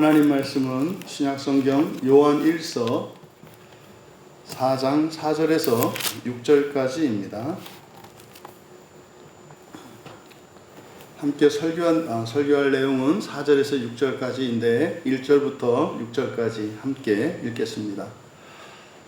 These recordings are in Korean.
하나님 말씀은 신약성경 요한 1서 4장 4절에서 6절까지입니다. 함께 설교할 내용은 4절에서 6절까지인데 1절부터 6절까지 함께 읽겠습니다.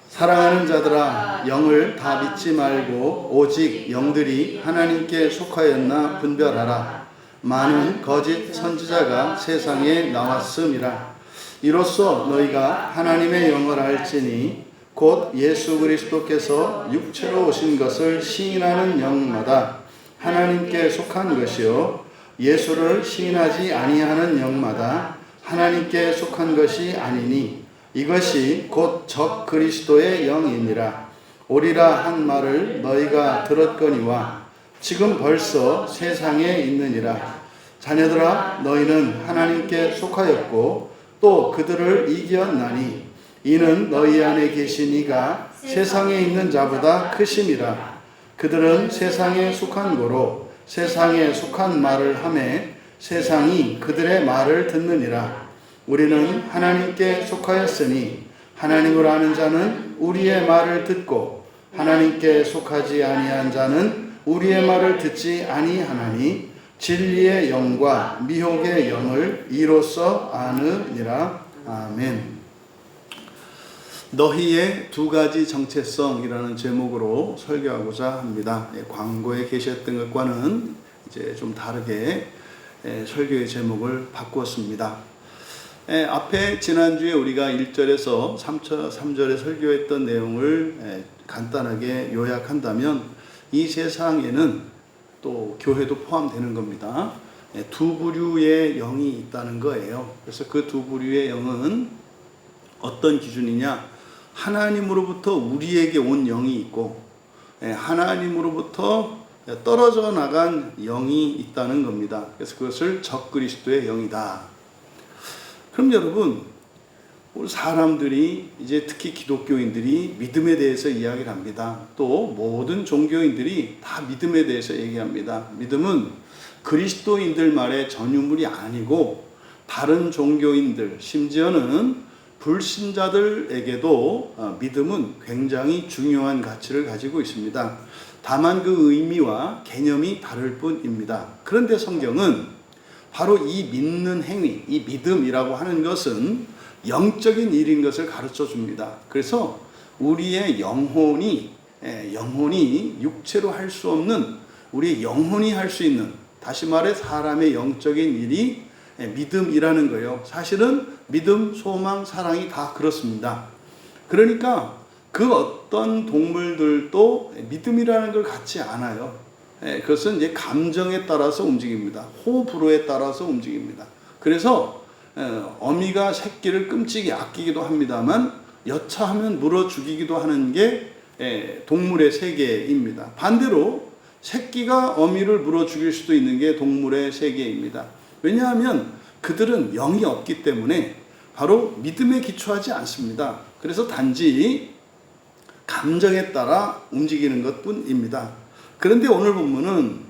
사랑하는 자들아, 영을 다 믿지 말고 오직 영들이 하나님께 속하였나 분별하라. 많은 거짓 선지자가 세상에 나왔음이라. 이로써 너희가 하나님의 영을 알지니 곧 예수 그리스도께서 육체로 오신 것을 시인하는 영마다 하나님께 속한 것이요, 예수를 시인하지 아니하는 영마다 하나님께 속한 것이 아니니 이것이 곧 적 그리스도의 영이니라. 오리라 한 말을 너희가 들었거니와 지금 벌써 세상에 있느니라. 자녀들아, 너희는 하나님께 속하였고 또 그들을 이겼나니 이는 너희 안에 계신 이가 세상에 있는 자보다 크심이라. 그들은 세상에 속한 고로 세상에 속한 말을 하매 세상이 그들의 말을 듣느니라. 우리는 하나님께 속하였으니 하나님을 아는 자는 우리의 말을 듣고 하나님께 속하지 아니한 자는 우리의 말을 듣지 아니하나니 진리의 영과 미혹의 영을 이로써 아느니라. 아멘. 너희의 두 가지 정체성이라는 제목으로 설교하고자 합니다. 광고에 계셨던 것과는 이제 좀 다르게 설교의 제목을 바꾸었습니다. 앞에 지난주에 우리가 1절에서 3절에 설교했던 내용을 간단하게 요약한다면 이 세상에는 또 교회도 포함되는 겁니다. 두 부류의 영이 있다는 거예요. 그래서 그 두 부류의 영은 어떤 기준이냐? 하나님으로부터 우리에게 온 영이 있고 하나님으로부터 떨어져 나간 영이 있다는 겁니다. 그래서 그것을 적 그리스도의 영이다. 그럼 여러분, 우리 사람들이 이제 특히 기독교인들이 믿음에 대해서 이야기를 합니다. 또 모든 종교인들이 다 믿음에 대해서 얘기합니다. 믿음은 그리스도인들 말의 전유물이 아니고 다른 종교인들, 심지어는 불신자들에게도 믿음은 굉장히 중요한 가치를 가지고 있습니다. 다만 그 의미와 개념이 다를 뿐입니다. 그런데 성경은 바로 이 믿는 행위, 이 믿음이라고 하는 것은 영적인 일인 것을 가르쳐 줍니다. 그래서 우리의 영혼이 육체로 할 수 없는, 우리의 영혼이 할 수 있는, 다시 말해 사람의 영적인 일이 믿음이라는 거예요. 사실은 믿음, 소망, 사랑이 다 그렇습니다. 그러니까 그 어떤 동물들도 믿음이라는 걸 갖지 않아요. 그것은 이제 감정에 따라서 움직입니다. 호불호에 따라서 움직입니다. 그래서 어미가 새끼를 끔찍이 아끼기도 합니다만 여차하면 물어 죽이기도 하는 게 동물의 세계입니다. 반대로 새끼가 어미를 물어 죽일 수도 있는 게 동물의 세계입니다. 왜냐하면 그들은 영이 없기 때문에 바로 믿음에 기초하지 않습니다. 그래서 단지 감정에 따라 움직이는 것뿐입니다. 그런데 오늘 본문은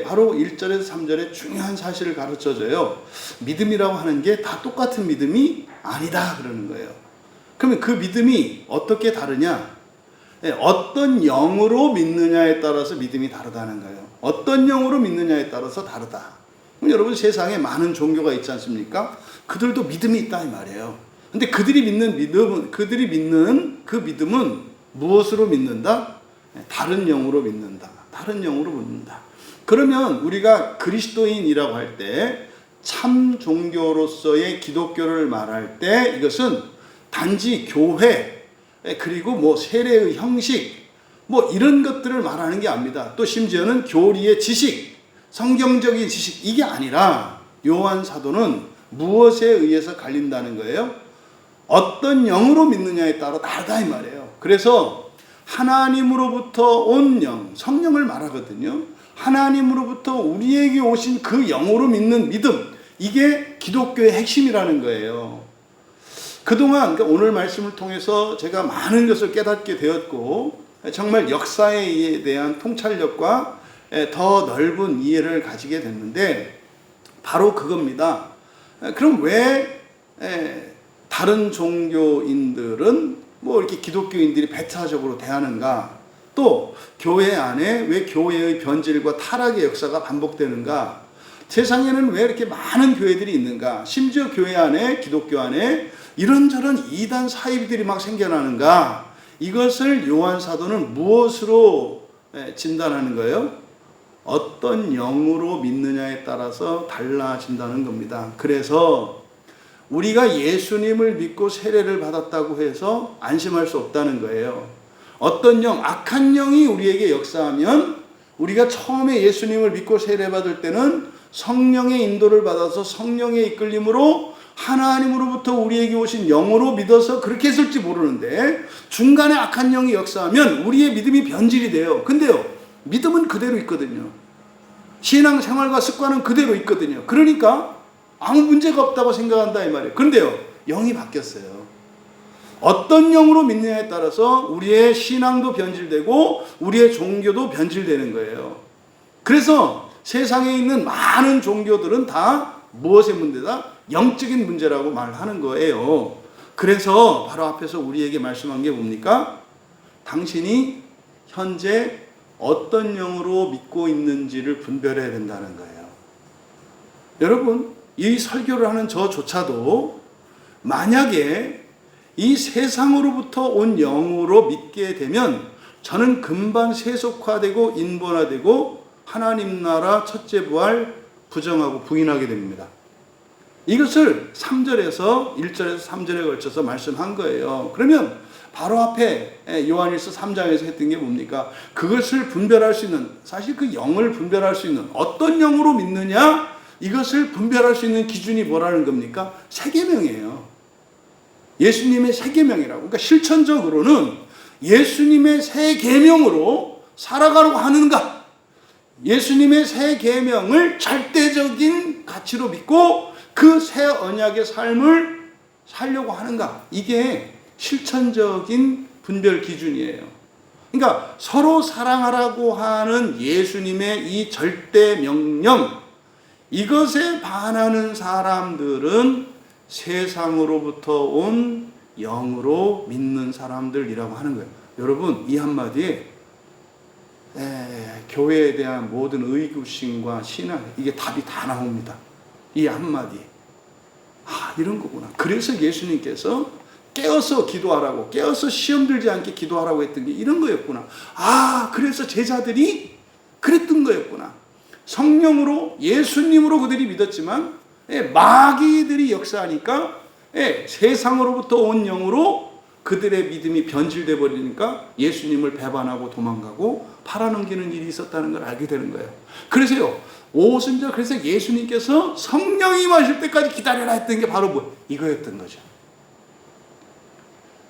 바로 1절에서 3절에 중요한 사실을 가르쳐줘요. 믿음이라고 하는 게 다 똑같은 믿음이 아니다 그러는 거예요. 그러면 그 믿음이 어떻게 다르냐? 어떤 영으로 믿느냐에 따라서 믿음이 다르다는 거예요. 어떤 영으로 믿느냐에 따라서 다르다. 그럼 여러분, 세상에 많은 종교가 있지 않습니까? 그들도 믿음이 있다 이 말이에요. 근데 그들이 믿는 그 믿음은 무엇으로 믿는다? 다른 영으로 믿는다. 다른 영으로 믿는다. 그러면 우리가 그리스도인이라고 할 때, 참 종교로서의 기독교를 말할 때 이것은 단지 교회, 그리고 세례의 형식, 이런 것들을 말하는 게 아닙니다. 또 심지어는 교리의 지식, 성경적인 지식, 이게 아니라 요한 사도는 무엇에 의해서 갈린다는 거예요? 어떤 영으로 믿느냐에 따라 다르다 이 말이에요. 그래서 하나님으로부터 온 영, 성령을 말하거든요. 하나님으로부터 우리에게 오신 그 영으로 믿는 믿음, 이게 기독교의 핵심이라는 거예요. 그동안, 그러니까 오늘 말씀을 통해서 제가 많은 것을 깨닫게 되었고, 정말 역사에 대한 통찰력과 더 넓은 이해를 가지게 됐는데 바로 그겁니다. 그럼 왜 다른 종교인들은 뭐 이렇게 기독교인들이 배타적으로 대하는가? 또 교회 안에 왜 교회의 변질과 타락의 역사가 반복되는가? 세상에는 왜 이렇게 많은 교회들이 있는가? 심지어 교회 안에, 기독교 안에 이런저런 이단 사이비들이 막 생겨나는가? 이것을 요한 사도는 무엇으로 진단하는 거예요? 어떤 영으로 믿느냐에 따라서 달라진다는 겁니다. 그래서 우리가 예수님을 믿고 세례를 받았다고 해서 안심할 수 없다는 거예요. 어떤 영, 악한 영이 우리에게 역사하면 우리가 처음에 예수님을 믿고 세례받을 때는 성령의 인도를 받아서 성령의 이끌림으로 하나님으로부터 우리에게 오신 영으로 믿어서 그렇게 했을지 모르는데 중간에 악한 영이 역사하면 우리의 믿음이 변질이 돼요. 근데요, 믿음은 그대로 있거든요. 신앙생활과 습관은 그대로 있거든요. 그러니까 아무 문제가 없다고 생각한다 이 말이에요. 그런데요, 영이 바뀌었어요. 어떤 영으로 믿느냐에 따라서 우리의 신앙도 변질되고 우리의 종교도 변질되는 거예요. 그래서 세상에 있는 많은 종교들은 다 무엇의 문제다? 영적인 문제라고 말하는 거예요. 그래서 바로 앞에서 우리에게 말씀한 게 뭡니까? 당신이 현재 어떤 영으로 믿고 있는지를 분별해야 된다는 거예요. 여러분, 이 설교를 하는 저조차도 만약에 이 세상으로부터 온 영으로 믿게 되면 저는 금방 세속화되고 인본화되고 하나님 나라 첫째 부활 부정하고 부인하게 됩니다. 이것을 3절에서 1절에서 3절에 걸쳐서 말씀한 거예요. 그러면 바로 앞에 요한일서 3장에서 했던 게 뭡니까? 그것을 분별할 수 있는, 사실 그 영을 분별할 수 있는, 어떤 영으로 믿느냐? 이것을 분별할 수 있는 기준이 뭐라는 겁니까? 세 계명이에요. 예수님의 세 계명이라고. 그러니까 실천적으로는 예수님의 세 계명으로 살아가려고 하는가? 예수님의 세 계명을 절대적인 가치로 믿고 그 새 언약의 삶을 살려고 하는가? 이게 실천적인 분별 기준이에요. 그러니까 서로 사랑하라고 하는 예수님의 이 절대 명령, 이것에 반하는 사람들은 세상으로부터 온 영으로 믿는 사람들이라고 하는 거예요. 여러분, 이 한마디에 교회에 대한 모든 의구심과 신앙, 이게 답이 다 나옵니다. 이 한마디. 이런 거구나. 그래서 예수님께서 깨어서 기도하라고, 깨어서 시험 들지 않게 기도하라고 했던 게 이런 거였구나. 그래서 제자들이 그랬던 거였구나. 성령으로, 예수님으로 그들이 믿었지만 마귀들이 역사하니까 세상으로부터 온 영으로 그들의 믿음이 변질돼 버리니까 예수님을 배반하고 도망가고 팔아넘기는 일이 있었다는 걸 알게 되는 거예요. 그래서요, 오순절, 그래서 예수님께서 성령이 임하실 때까지 기다려라 했던 게 바로 이거였던 거죠.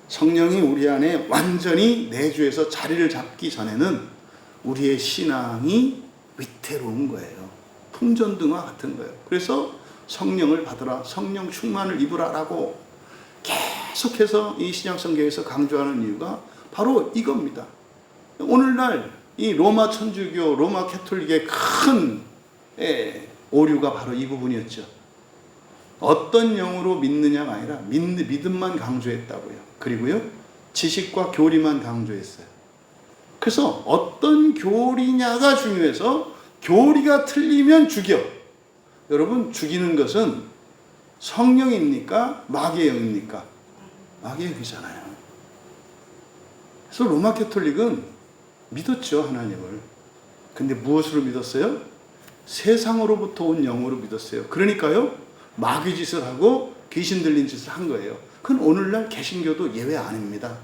성령이 우리 안에 완전히 내주해서 자리를 잡기 전에는 우리의 신앙이 위태로운 거예요. 풍전등화 같은 거예요. 그래서 성령을 받으라, 성령 충만을 입으라라고 계속해서 이 신약성경에서 강조하는 이유가 바로 이겁니다. 오늘날 이 로마 천주교, 로마 캐톨릭의 큰 오류가 바로 이 부분이었죠. 어떤 영으로 믿느냐가 아니라 믿음만 강조했다고요. 그리고요, 지식과 교리만 강조했어요. 그래서 어떤 교리냐가 중요해서 교리가 틀리면 죽여. 여러분, 죽이는 것은 성령입니까? 마귀의 영입니까? 마귀의 영이잖아요. 그래서 로마 캐톨릭은 믿었죠, 하나님을. 근데 무엇으로 믿었어요? 세상으로부터 온 영으로 믿었어요. 그러니까요, 마귀 짓을 하고 귀신 들린 짓을 한 거예요. 그건 오늘날 개신교도 예외 아닙니다.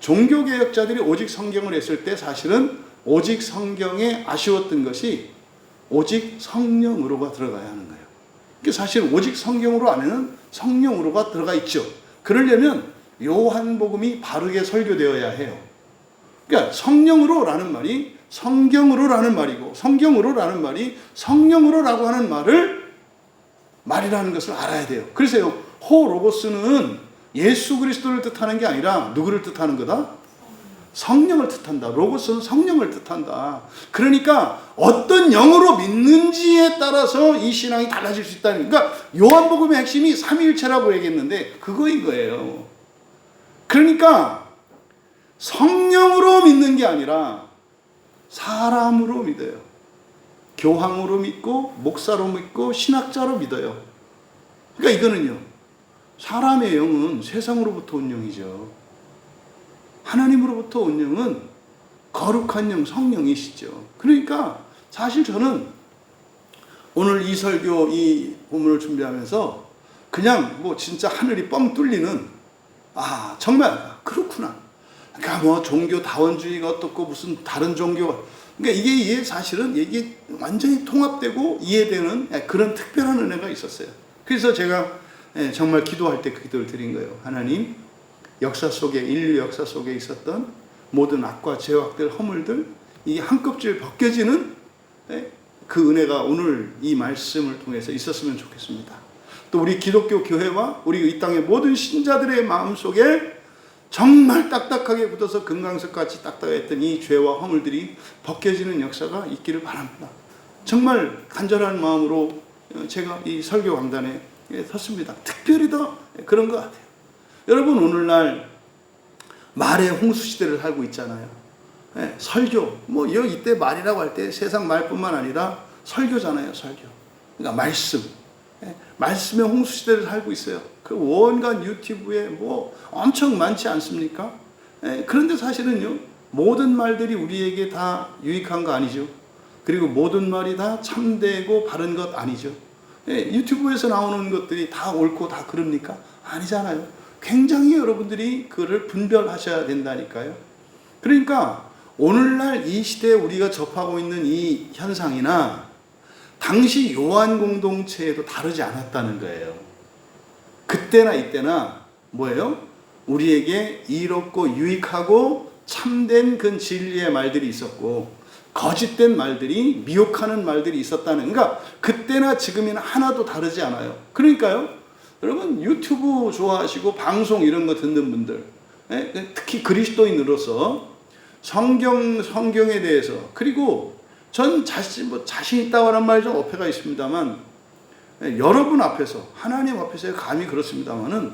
종교개혁자들이 오직 성경을 했을 때 사실은 오직 성경에 아쉬웠던 것이 오직 성령으로가 들어가야 하는 거예요. 그러니까 사실 오직 성경으로 안에는 성령으로가 들어가 있죠. 그러려면 요한복음이 바르게 설교되어야 해요. 그러니까 성령으로라는 말이 성경으로라는 말이고, 성경으로라는 말이 성령으로라고 하는 말이라는 것을 알아야 돼요. 그래서요, 호로고스는 예수 그리스도를 뜻하는 게 아니라 누구를 뜻하는 거다? 성령을 뜻한다. 로고스는 성령을 뜻한다. 그러니까 어떤 영으로 믿는지에 따라서 이 신앙이 달라질 수 있다는, 그러니까 요한복음의 핵심이 삼위일체라고 얘기했는데 그거인 거예요. 그러니까 성령으로 믿는 게 아니라 사람으로 믿어요. 교황으로 믿고 목사로 믿고 신학자로 믿어요. 그러니까 이거는요, 사람의 영은 세상으로부터 온 영이죠. 하나님으로부터 온 영은 거룩한 영, 성령이시죠. 그러니까 사실 저는 오늘 이 설교, 이 본문을 준비하면서 그냥 뭐 진짜 하늘이 뻥 뚫리는, 아 정말 그렇구나. 그러니까 뭐 종교 다원주의가 어떻고 무슨 다른 종교가, 그러니까 이게 사실은 이게 완전히 통합되고 이해되는 그런 특별한 은혜가 있었어요. 그래서 제가 정말 기도할 때 그 기도를 드린 거예요. 하나님, 역사 속에, 인류 역사 속에 있었던 모든 악과 죄악들, 허물들, 이게 한껍질 벗겨지는 그 은혜가 오늘 이 말씀을 통해서 있었으면 좋겠습니다. 또 우리 기독교 교회와 우리 이 땅의 모든 신자들의 마음속에 정말 딱딱하게 굳어서 금강석같이 딱딱했던 이 죄와 허물들이 벗겨지는 역사가 있기를 바랍니다. 정말 간절한 마음으로 제가 이 설교 강단에 섰습니다. 특별히 더 그런 것 같아요. 여러분, 오늘날 말의 홍수 시대를 살고 있잖아요. 설교, 뭐 이때 말이라고 할 때 세상 말뿐만 아니라 설교잖아요. 설교. 그러니까 말씀. 말씀의 홍수 시대를 살고 있어요. 그 온갖 유튜브에 뭐 엄청 많지 않습니까? 그런데 사실은요, 모든 말들이 우리에게 다 유익한 거 아니죠. 그리고 모든 말이 다 참되고 바른 것 아니죠. 유튜브에서 나오는 것들이 다 옳고 다 그럽니까? 아니잖아요. 굉장히 여러분들이 그를 분별하셔야 된다니까요. 그러니까 오늘날 이 시대에 우리가 접하고 있는 이 현상이나 당시 요한 공동체에도 다르지 않았다는 거예요. 그때나 이때나 뭐예요? 우리에게 이롭고 유익하고 참된 그 진리의 말들이 있었고 거짓된 말들이, 미혹하는 말들이 있었다는, 그러니까 그때나 지금이나 하나도 다르지 않아요. 그러니까요, 여러분 유튜브 좋아하시고 방송 이런 거 듣는 분들, 특히 그리스도인으로서 성경에 대해서, 그리고 전 자신 있다고 하는 말이 좀 어폐가 있습니다만, 여러분 앞에서, 하나님 앞에서 감히 그렇습니다만은,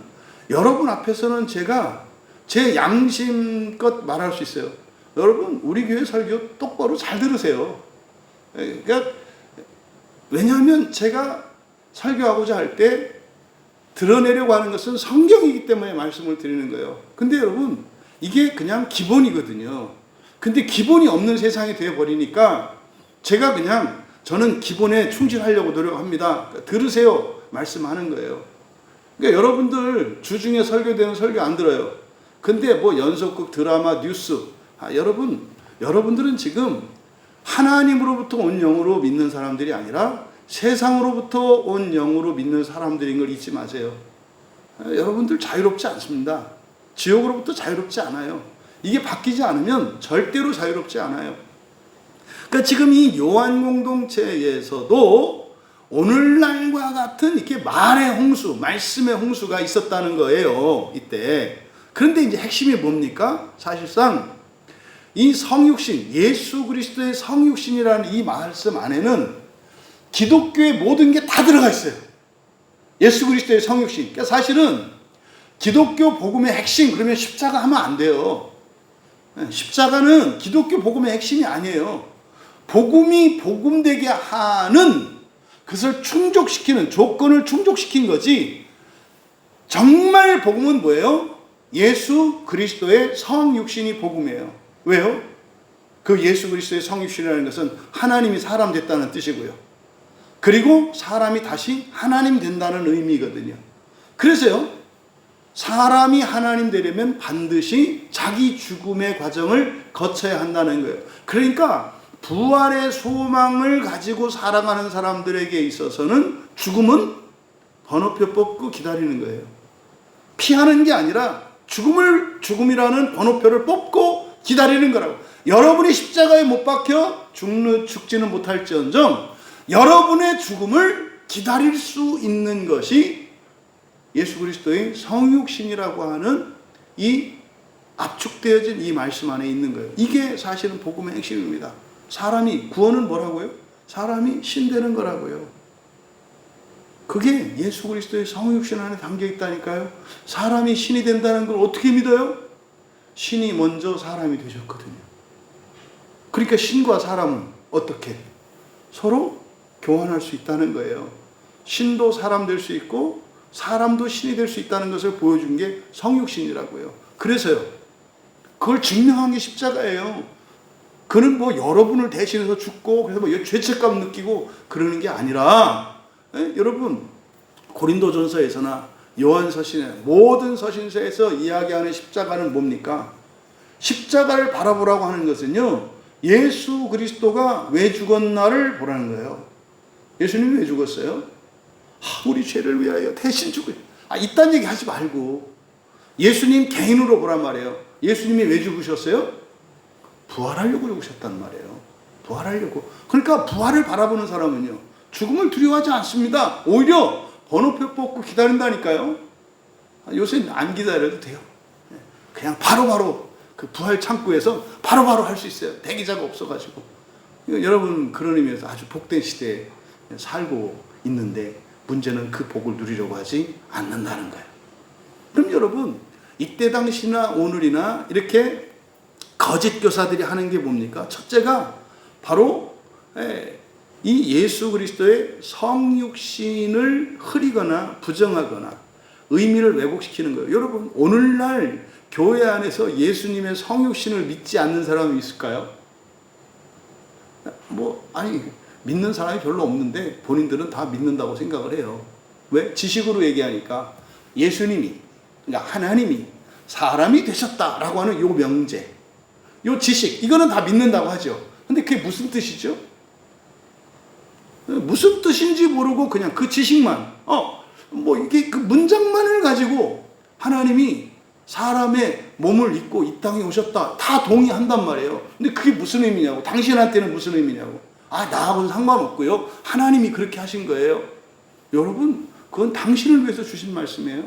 여러분 앞에서는 제가 제 양심껏 말할 수 있어요. 여러분, 우리 교회 설교 똑바로 잘 들으세요. 그러니까 왜냐하면 제가 설교하고자 할 때 드러내려고 하는 것은 성경이기 때문에 말씀을 드리는 거예요. 근데 여러분, 이게 그냥 기본이거든요. 근데 기본이 없는 세상이 되어버리니까 제가 그냥, 저는 기본에 충실하려고 노력합니다. 들으세요. 말씀하는 거예요. 그러니까 여러분들 주중에 설교되는 설교 안 들어요. 근데 뭐 연속극, 드라마, 뉴스, 여러분들은 지금 하나님으로부터 온 영으로 믿는 사람들이 아니라 세상으로부터 온 영으로 믿는 사람들인 걸 잊지 마세요. 여러분들 자유롭지 않습니다. 지옥으로부터 자유롭지 않아요. 이게 바뀌지 않으면 절대로 자유롭지 않아요. 그러니까 지금 이 요한 공동체에서도 오늘날과 같은 이렇게 말의 홍수, 말씀의 홍수가 있었다는 거예요. 이때. 그런데 이제 핵심이 뭡니까? 사실상 이 성육신, 예수 그리스도의 성육신이라는 이 말씀 안에는 기독교의 모든 게 다 들어가 있어요. 예수 그리스도의 성육신. 그러니까 사실은 기독교 복음의 핵심, 그러면 십자가 하면 안 돼요. 십자가는 기독교 복음의 핵심이 아니에요. 복음이 복음되게 하는, 그것을 충족시키는, 조건을 충족시킨 거지. 정말 복음은 뭐예요? 예수 그리스도의 성육신이 복음이에요. 왜요? 그 예수 그리스도의 성육신이라는 것은 하나님이 사람 됐다는 뜻이고요. 그리고 사람이 다시 하나님 된다는 의미거든요. 그래서요, 사람이 하나님 되려면 반드시 자기 죽음의 과정을 거쳐야 한다는 거예요. 그러니까 부활의 소망을 가지고 살아가는 사람들에게 있어서는 죽음은 번호표 뽑고 기다리는 거예요. 피하는 게 아니라 죽음이라는 번호표를 뽑고 기다리는 거라고. 여러분이 십자가에 못 박혀 죽지는 못할지언정 여러분의 죽음을 기다릴 수 있는 것이 예수 그리스도의 성육신이라고 하는 이 압축되어진 이 말씀 안에 있는 거예요. 이게 사실은 복음의 핵심입니다. 사람이, 구원은 뭐라고요? 사람이 신 되는 거라고요. 그게 예수 그리스도의 성육신 안에 담겨 있다니까요. 사람이 신이 된다는 걸 어떻게 믿어요? 신이 먼저 사람이 되셨거든요. 그러니까 신과 사람은 어떻게? 서로 교환할 수 있다는 거예요. 신도 사람 될 수 있고 사람도 신이 될 수 있다는 것을 보여준 게 성육신이라고요. 그래서요, 그걸 증명한 게 십자가예요. 그는 뭐 여러분을 대신해서 죽고 그래서 뭐 죄책감 느끼고 그러는 게 아니라, 여러분 고린도전서에서나 요한서신에 모든 서신서에서 이야기하는 십자가는 뭡니까? 십자가를 바라보라고 하는 것은요, 예수 그리스도가 왜 죽었나를 보라는 거예요. 예수님이 왜 죽었어요? 우리 죄를 위하여 대신 죽어요. 이딴 얘기 하지 말고 예수님 개인으로 보란 말이에요. 예수님이 왜 죽으셨어요? 부활하려고 죽으셨단 말이에요. 부활하려고. 그러니까 부활을 바라보는 사람은요, 죽음을 두려워하지 않습니다. 오히려 번호표 뽑고 기다린다니까요. 요새 안 기다려도 돼요. 그냥 바로바로 그 부활 창구에서 바로바로 할 수 있어요. 대기자가 없어가지고. 여러분, 그런 의미에서 아주 복된 시대에 살고 있는데 문제는 그 복을 누리려고 하지 않는다는 거예요. 그럼 여러분, 이때 당시나 오늘이나 이렇게 거짓 교사들이 하는 게 뭡니까? 첫째가 바로 이 예수 그리스도의 성육신을 흐리거나 부정하거나 의미를 왜곡시키는 거예요. 여러분, 오늘날 교회 안에서 예수님의 성육신을 믿지 않는 사람이 있을까요? 믿는 사람이 별로 없는데 본인들은 다 믿는다고 생각을 해요. 왜? 지식으로 얘기하니까 예수님이, 그러니까 하나님이 사람이 되셨다라고 하는 요 명제, 요 지식, 이거는 다 믿는다고 하죠. 근데 그게 무슨 뜻이죠? 무슨 뜻인지 모르고 그냥 그 지식만, 이게 그 문장만을 가지고 하나님이 사람의 몸을 입고 이 땅에 오셨다, 다 동의한단 말이에요. 근데 그게 무슨 의미냐고, 당신한테는 무슨 의미냐고. 나하고는 상관없고요, 하나님이 그렇게 하신 거예요. 여러분, 그건 당신을 위해서 주신 말씀이에요.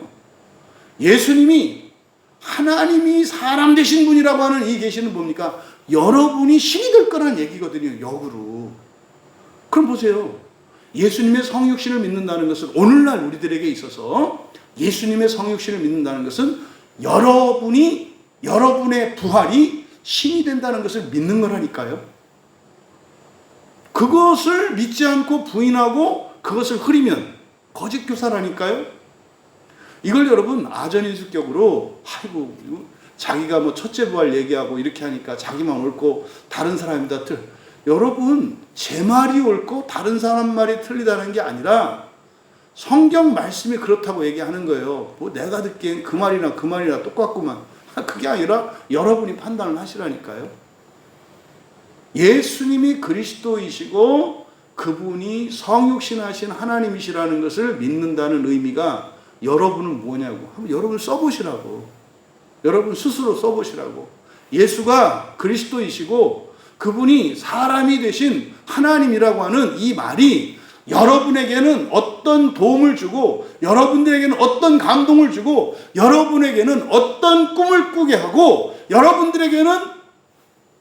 예수님이 하나님이 사람 되신 분이라고 하는 이 계시는 뭡니까? 여러분이 신이 될 거란 얘기거든요, 역으로. 그럼 보세요. 예수님의 성육신을 믿는다는 것은, 오늘날 우리들에게 있어서 예수님의 성육신을 믿는다는 것은 여러분의 부활이 신이 된다는 것을 믿는 거라니까요. 그것을 믿지 않고 부인하고 그것을 흐리면 거짓 교사라니까요. 이걸 여러분 아전인수격으로, 자기가 뭐 첫째 부활 얘기하고 이렇게 하니까 자기만 옳고 다른 사람이 다 틀. 여러분, 제 말이 옳고 다른 사람 말이 틀리다는 게 아니라 성경 말씀이 그렇다고 얘기하는 거예요. 내가 듣기엔 그 말이나 똑같구만. 그게 아니라 여러분이 판단을 하시라니까요. 예수님이 그리스도이시고 그분이 성육신하신 하나님이시라는 것을 믿는다는 의미가 여러분은 뭐냐고. 한번 여러분 써보시라고. 여러분 스스로 써보시라고. 예수가 그리스도이시고 그분이 사람이 되신 하나님이라고 하는 이 말이 여러분에게는 어떤 도움을 주고, 여러분들에게는 어떤 감동을 주고, 여러분에게는 어떤 꿈을 꾸게 하고, 여러분들에게는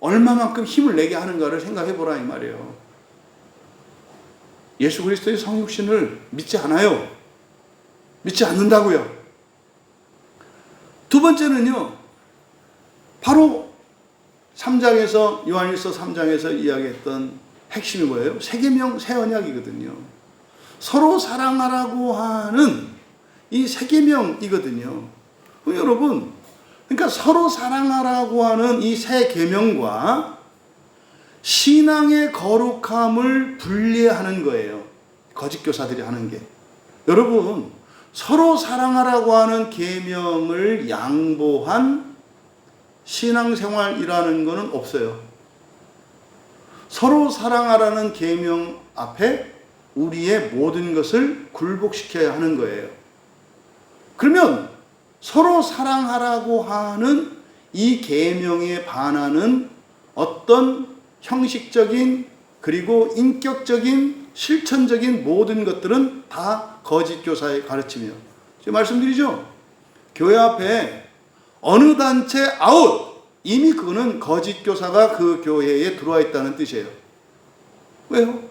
얼마만큼 힘을 내게 하는가를 생각해 보라 이 말이에요. 예수 그리스도의 성육신을 믿지 않아요. 믿지 않는다고요. 두 번째는요, 바로 3장에서, 요한일서 3장에서 이야기했던 핵심이 뭐예요? 새 계명, 새 언약이거든요. 서로 사랑하라고 하는 이 새 계명이거든요. 여러분, 그러니까 서로 사랑하라고 하는 이 새 계명과 신앙의 거룩함을 분리하는 거예요. 거짓 교사들이 하는 게. 여러분, 서로 사랑하라고 하는 계명을 양보한 신앙생활이라는 것은 없어요. 서로 사랑하라는 계명 앞에 우리의 모든 것을 굴복시켜야 하는 거예요. 그러면 서로 사랑하라고 하는 이 계명에 반하는 어떤 형식적인 그리고 인격적인 실천적인 모든 것들은 다 거짓 교사의 가르침이에요. 제가 말씀드리죠. 교회 앞에 어느 단체 아웃. 이미 그거는 거짓 교사가 그 교회에 들어와 있다는 뜻이에요. 왜요?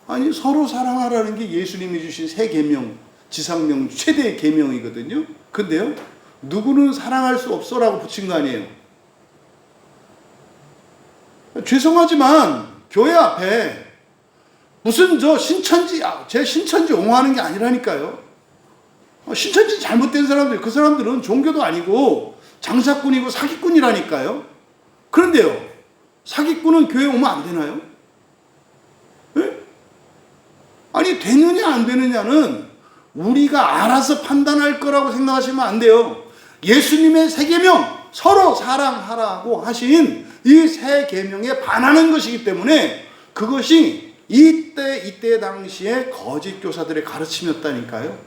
아니 서로 사랑하라는 게 예수님이 주신 새 계명, 지상명 최대의 계명이거든요. 근데요, 누구는 사랑할 수 없어라고 붙인 거 아니에요. 죄송하지만 교회 앞에 무슨 저 신천지, 제 신천지 옹호하는 게 아니라니까요. 신천지 잘못된 사람들, 그 사람들은 종교도 아니고 장사꾼이고 사기꾼이라니까요. 그런데요, 사기꾼은 교회 오면 안 되나요? 네? 아니 되느냐 안 되느냐는 우리가 알아서 판단할 거라고 생각하시면 안 돼요. 예수님의 새 계명, 서로 사랑하라고 하신 이 새 계명에 반하는 것이기 때문에 그것이 이때 당시에 거짓 교사들의 가르침이었다니까요.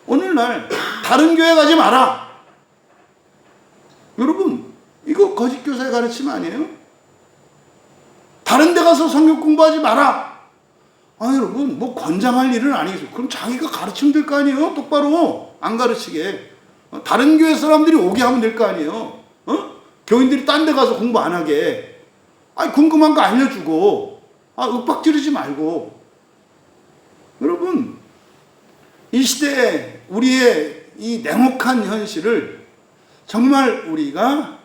오늘날 다른 교회 가지 마라. 여러분, 이거 거짓 교사의 가르침 아니에요? 다른 데 가서 성경 공부하지 마라. 여러분, 뭐 권장할 일은 아니겠어요. 그럼 자기가 가르치면 될 거 아니에요? 똑바로 안 가르치게. 다른 교회 사람들이 오게 하면 될 거 아니에요? 교인들이 딴 데 가서 공부 안 하게. 궁금한 거 알려주고, 윽박 지르지 말고. 여러분, 이 시대에 우리의 이 냉혹한 현실을 정말 우리가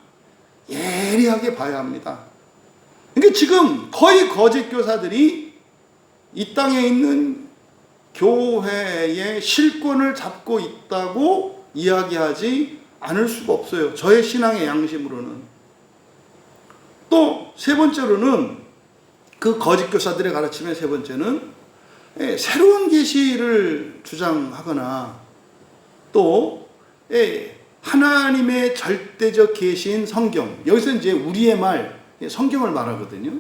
예리하게 봐야 합니다. 그러니까 지금 거의 거짓 교사들이 이 땅에 있는 교회의 실권을 잡고 있다고 이야기하지 않을 수가 없어요. 저의 신앙의 양심으로는. 또 세 번째로는 그 거짓 교사들의 가르침의 세 번째는 새로운 계시를 주장하거나 또 하나님의 절대적 계시인 성경, 여기서 이제 우리의 말, 성경을 말하거든요.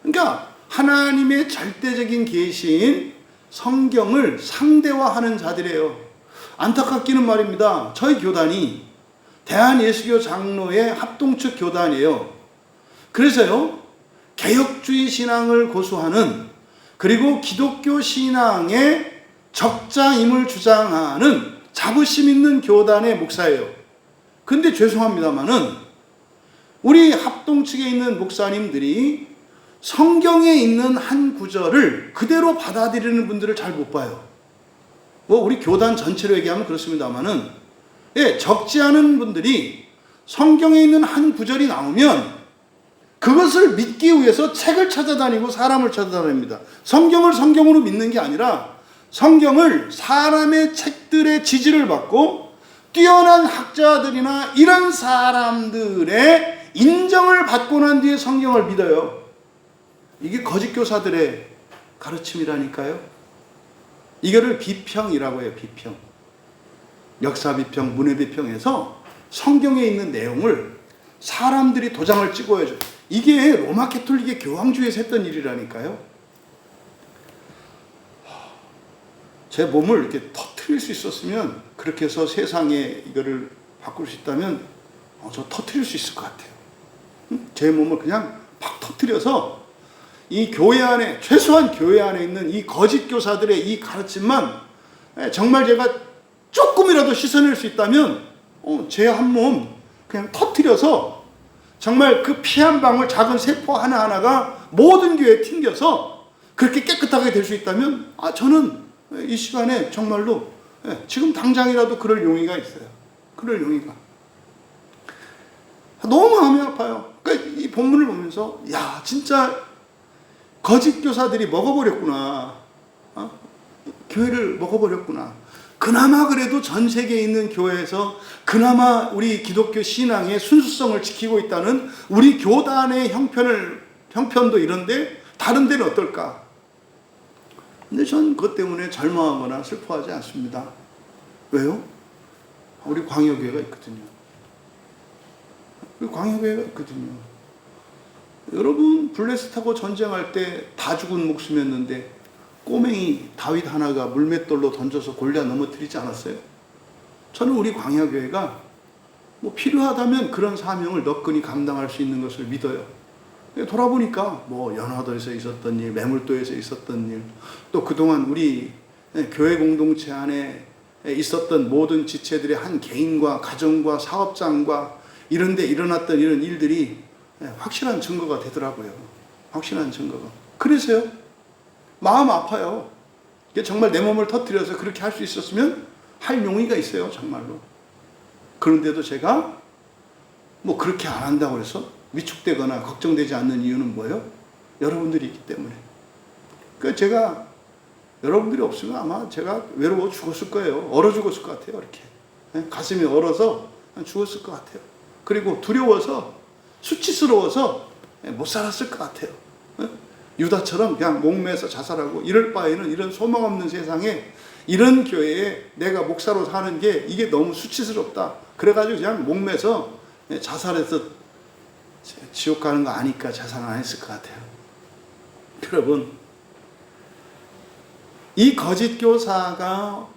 그러니까 하나님의 절대적인 계시인 성경을 상대화하는 자들이에요. 안타깝기는 말입니다. 저희 교단이 대한예수교 장로의 합동측 교단이에요. 그래서요, 개혁주의 신앙을 고수하는, 그리고 기독교 신앙의 적자임을 주장하는 자부심 있는 교단의 목사예요. 근데 죄송합니다만은 우리 합동측에 있는 목사님들이 성경에 있는 한 구절을 그대로 받아들이는 분들을 잘 못 봐요. 뭐 우리 교단 전체로 얘기하면 그렇습니다만은, 적지 않은 분들이 성경에 있는 한 구절이 나오면 그것을 믿기 위해서 책을 찾아다니고 사람을 찾아다닙니다. 성경을 성경으로 믿는 게 아니라 성경을 사람의 책들의 지지를 받고 뛰어난 학자들이나 이런 사람들의 인정을 받고 난 뒤에 성경을 믿어요. 이게 거짓 교사들의 가르침이라니까요. 이거를 비평이라고 해요. 비평. 역사 비평, 문해 비평에서 성경에 있는 내용을 사람들이 도장을 찍어야죠. 이게 로마 가톨릭의 교황주의에서 했던 일이라니까요. 제 몸을 이렇게 터뜨릴 수 있었으면, 그렇게 해서 세상에 이거를 바꿀 수 있다면 저 터뜨릴 수 있을 것 같아요. 제 몸을 그냥 팍 터뜨려서 이 교회 안에, 최소한 교회 안에 있는 이 거짓 교사들의 이 가르침만 정말 제가 조금이라도 씻어낼 수 있다면 제 한 몸 그냥 터뜨려서 정말 그 피 한 방울, 작은 세포 하나하나가 모든 교회에 튕겨서 그렇게 깨끗하게 될 수 있다면 저는 이 시간에 정말로 지금 당장이라도 그럴 용의가 있어요. 그럴 용의가. 너무 마음이 아파요. 그러니까 이 본문을 보면서 진짜 거짓 교사들이 먹어버렸구나. 교회를 먹어버렸구나. 그나마 그래도 전 세계에 있는 교회에서 그나마 우리 기독교 신앙의 순수성을 지키고 있다는 우리 교단의 형편도 이런데 다른 데는 어떨까? 근데 전 그것 때문에 절망하거나 슬퍼하지 않습니다. 왜요? 우리 광역교회가 있거든요. 우리 광역교회가 있거든요. 여러분, 블레셋하고 전쟁할 때 다 죽은 목숨이었는데 꼬맹이 다윗 하나가 물맷돌로 던져서 골리앗 넘어뜨리지 않았어요? 저는 우리 광야교회가 뭐 필요하다면 그런 사명을 너끈히 감당할 수 있는 것을 믿어요. 돌아보니까 뭐 연화도에서 있었던 일, 매물도에서 있었던 일, 또 그동안 우리 교회 공동체 안에 있었던 모든 지체들의 한 개인과 가정과 사업장과 이런 데 일어났던 이런 일들이 확실한 증거가 되더라고요. 확실한 증거가. 그래서요. 마음 아파요. 정말 내 몸을 터뜨려서 그렇게 할 수 있었으면 할 용의가 있어요. 정말로. 그런데도 제가 뭐 그렇게 안 한다고 해서 위축되거나 걱정되지 않는 이유는 뭐예요? 여러분들이 있기 때문에. 그러니까 제가 여러분들이 없으면 아마 제가 외로워 죽었을 거예요. 얼어 죽었을 것 같아요. 이렇게. 가슴이 얼어서 죽었을 것 같아요. 그리고 두려워서 수치스러워서 못 살았을 것 같아요. 유다처럼 그냥 목매서 자살하고 이럴 바에는 이런 소망 없는 세상에 이런 교회에 내가 목사로 사는 게 이게 너무 수치스럽다. 그래가지고 그냥 목매서 자살해서 지옥 가는 거 아니까 자살 안 했을 것 같아요. 여러분, 이 거짓 교사가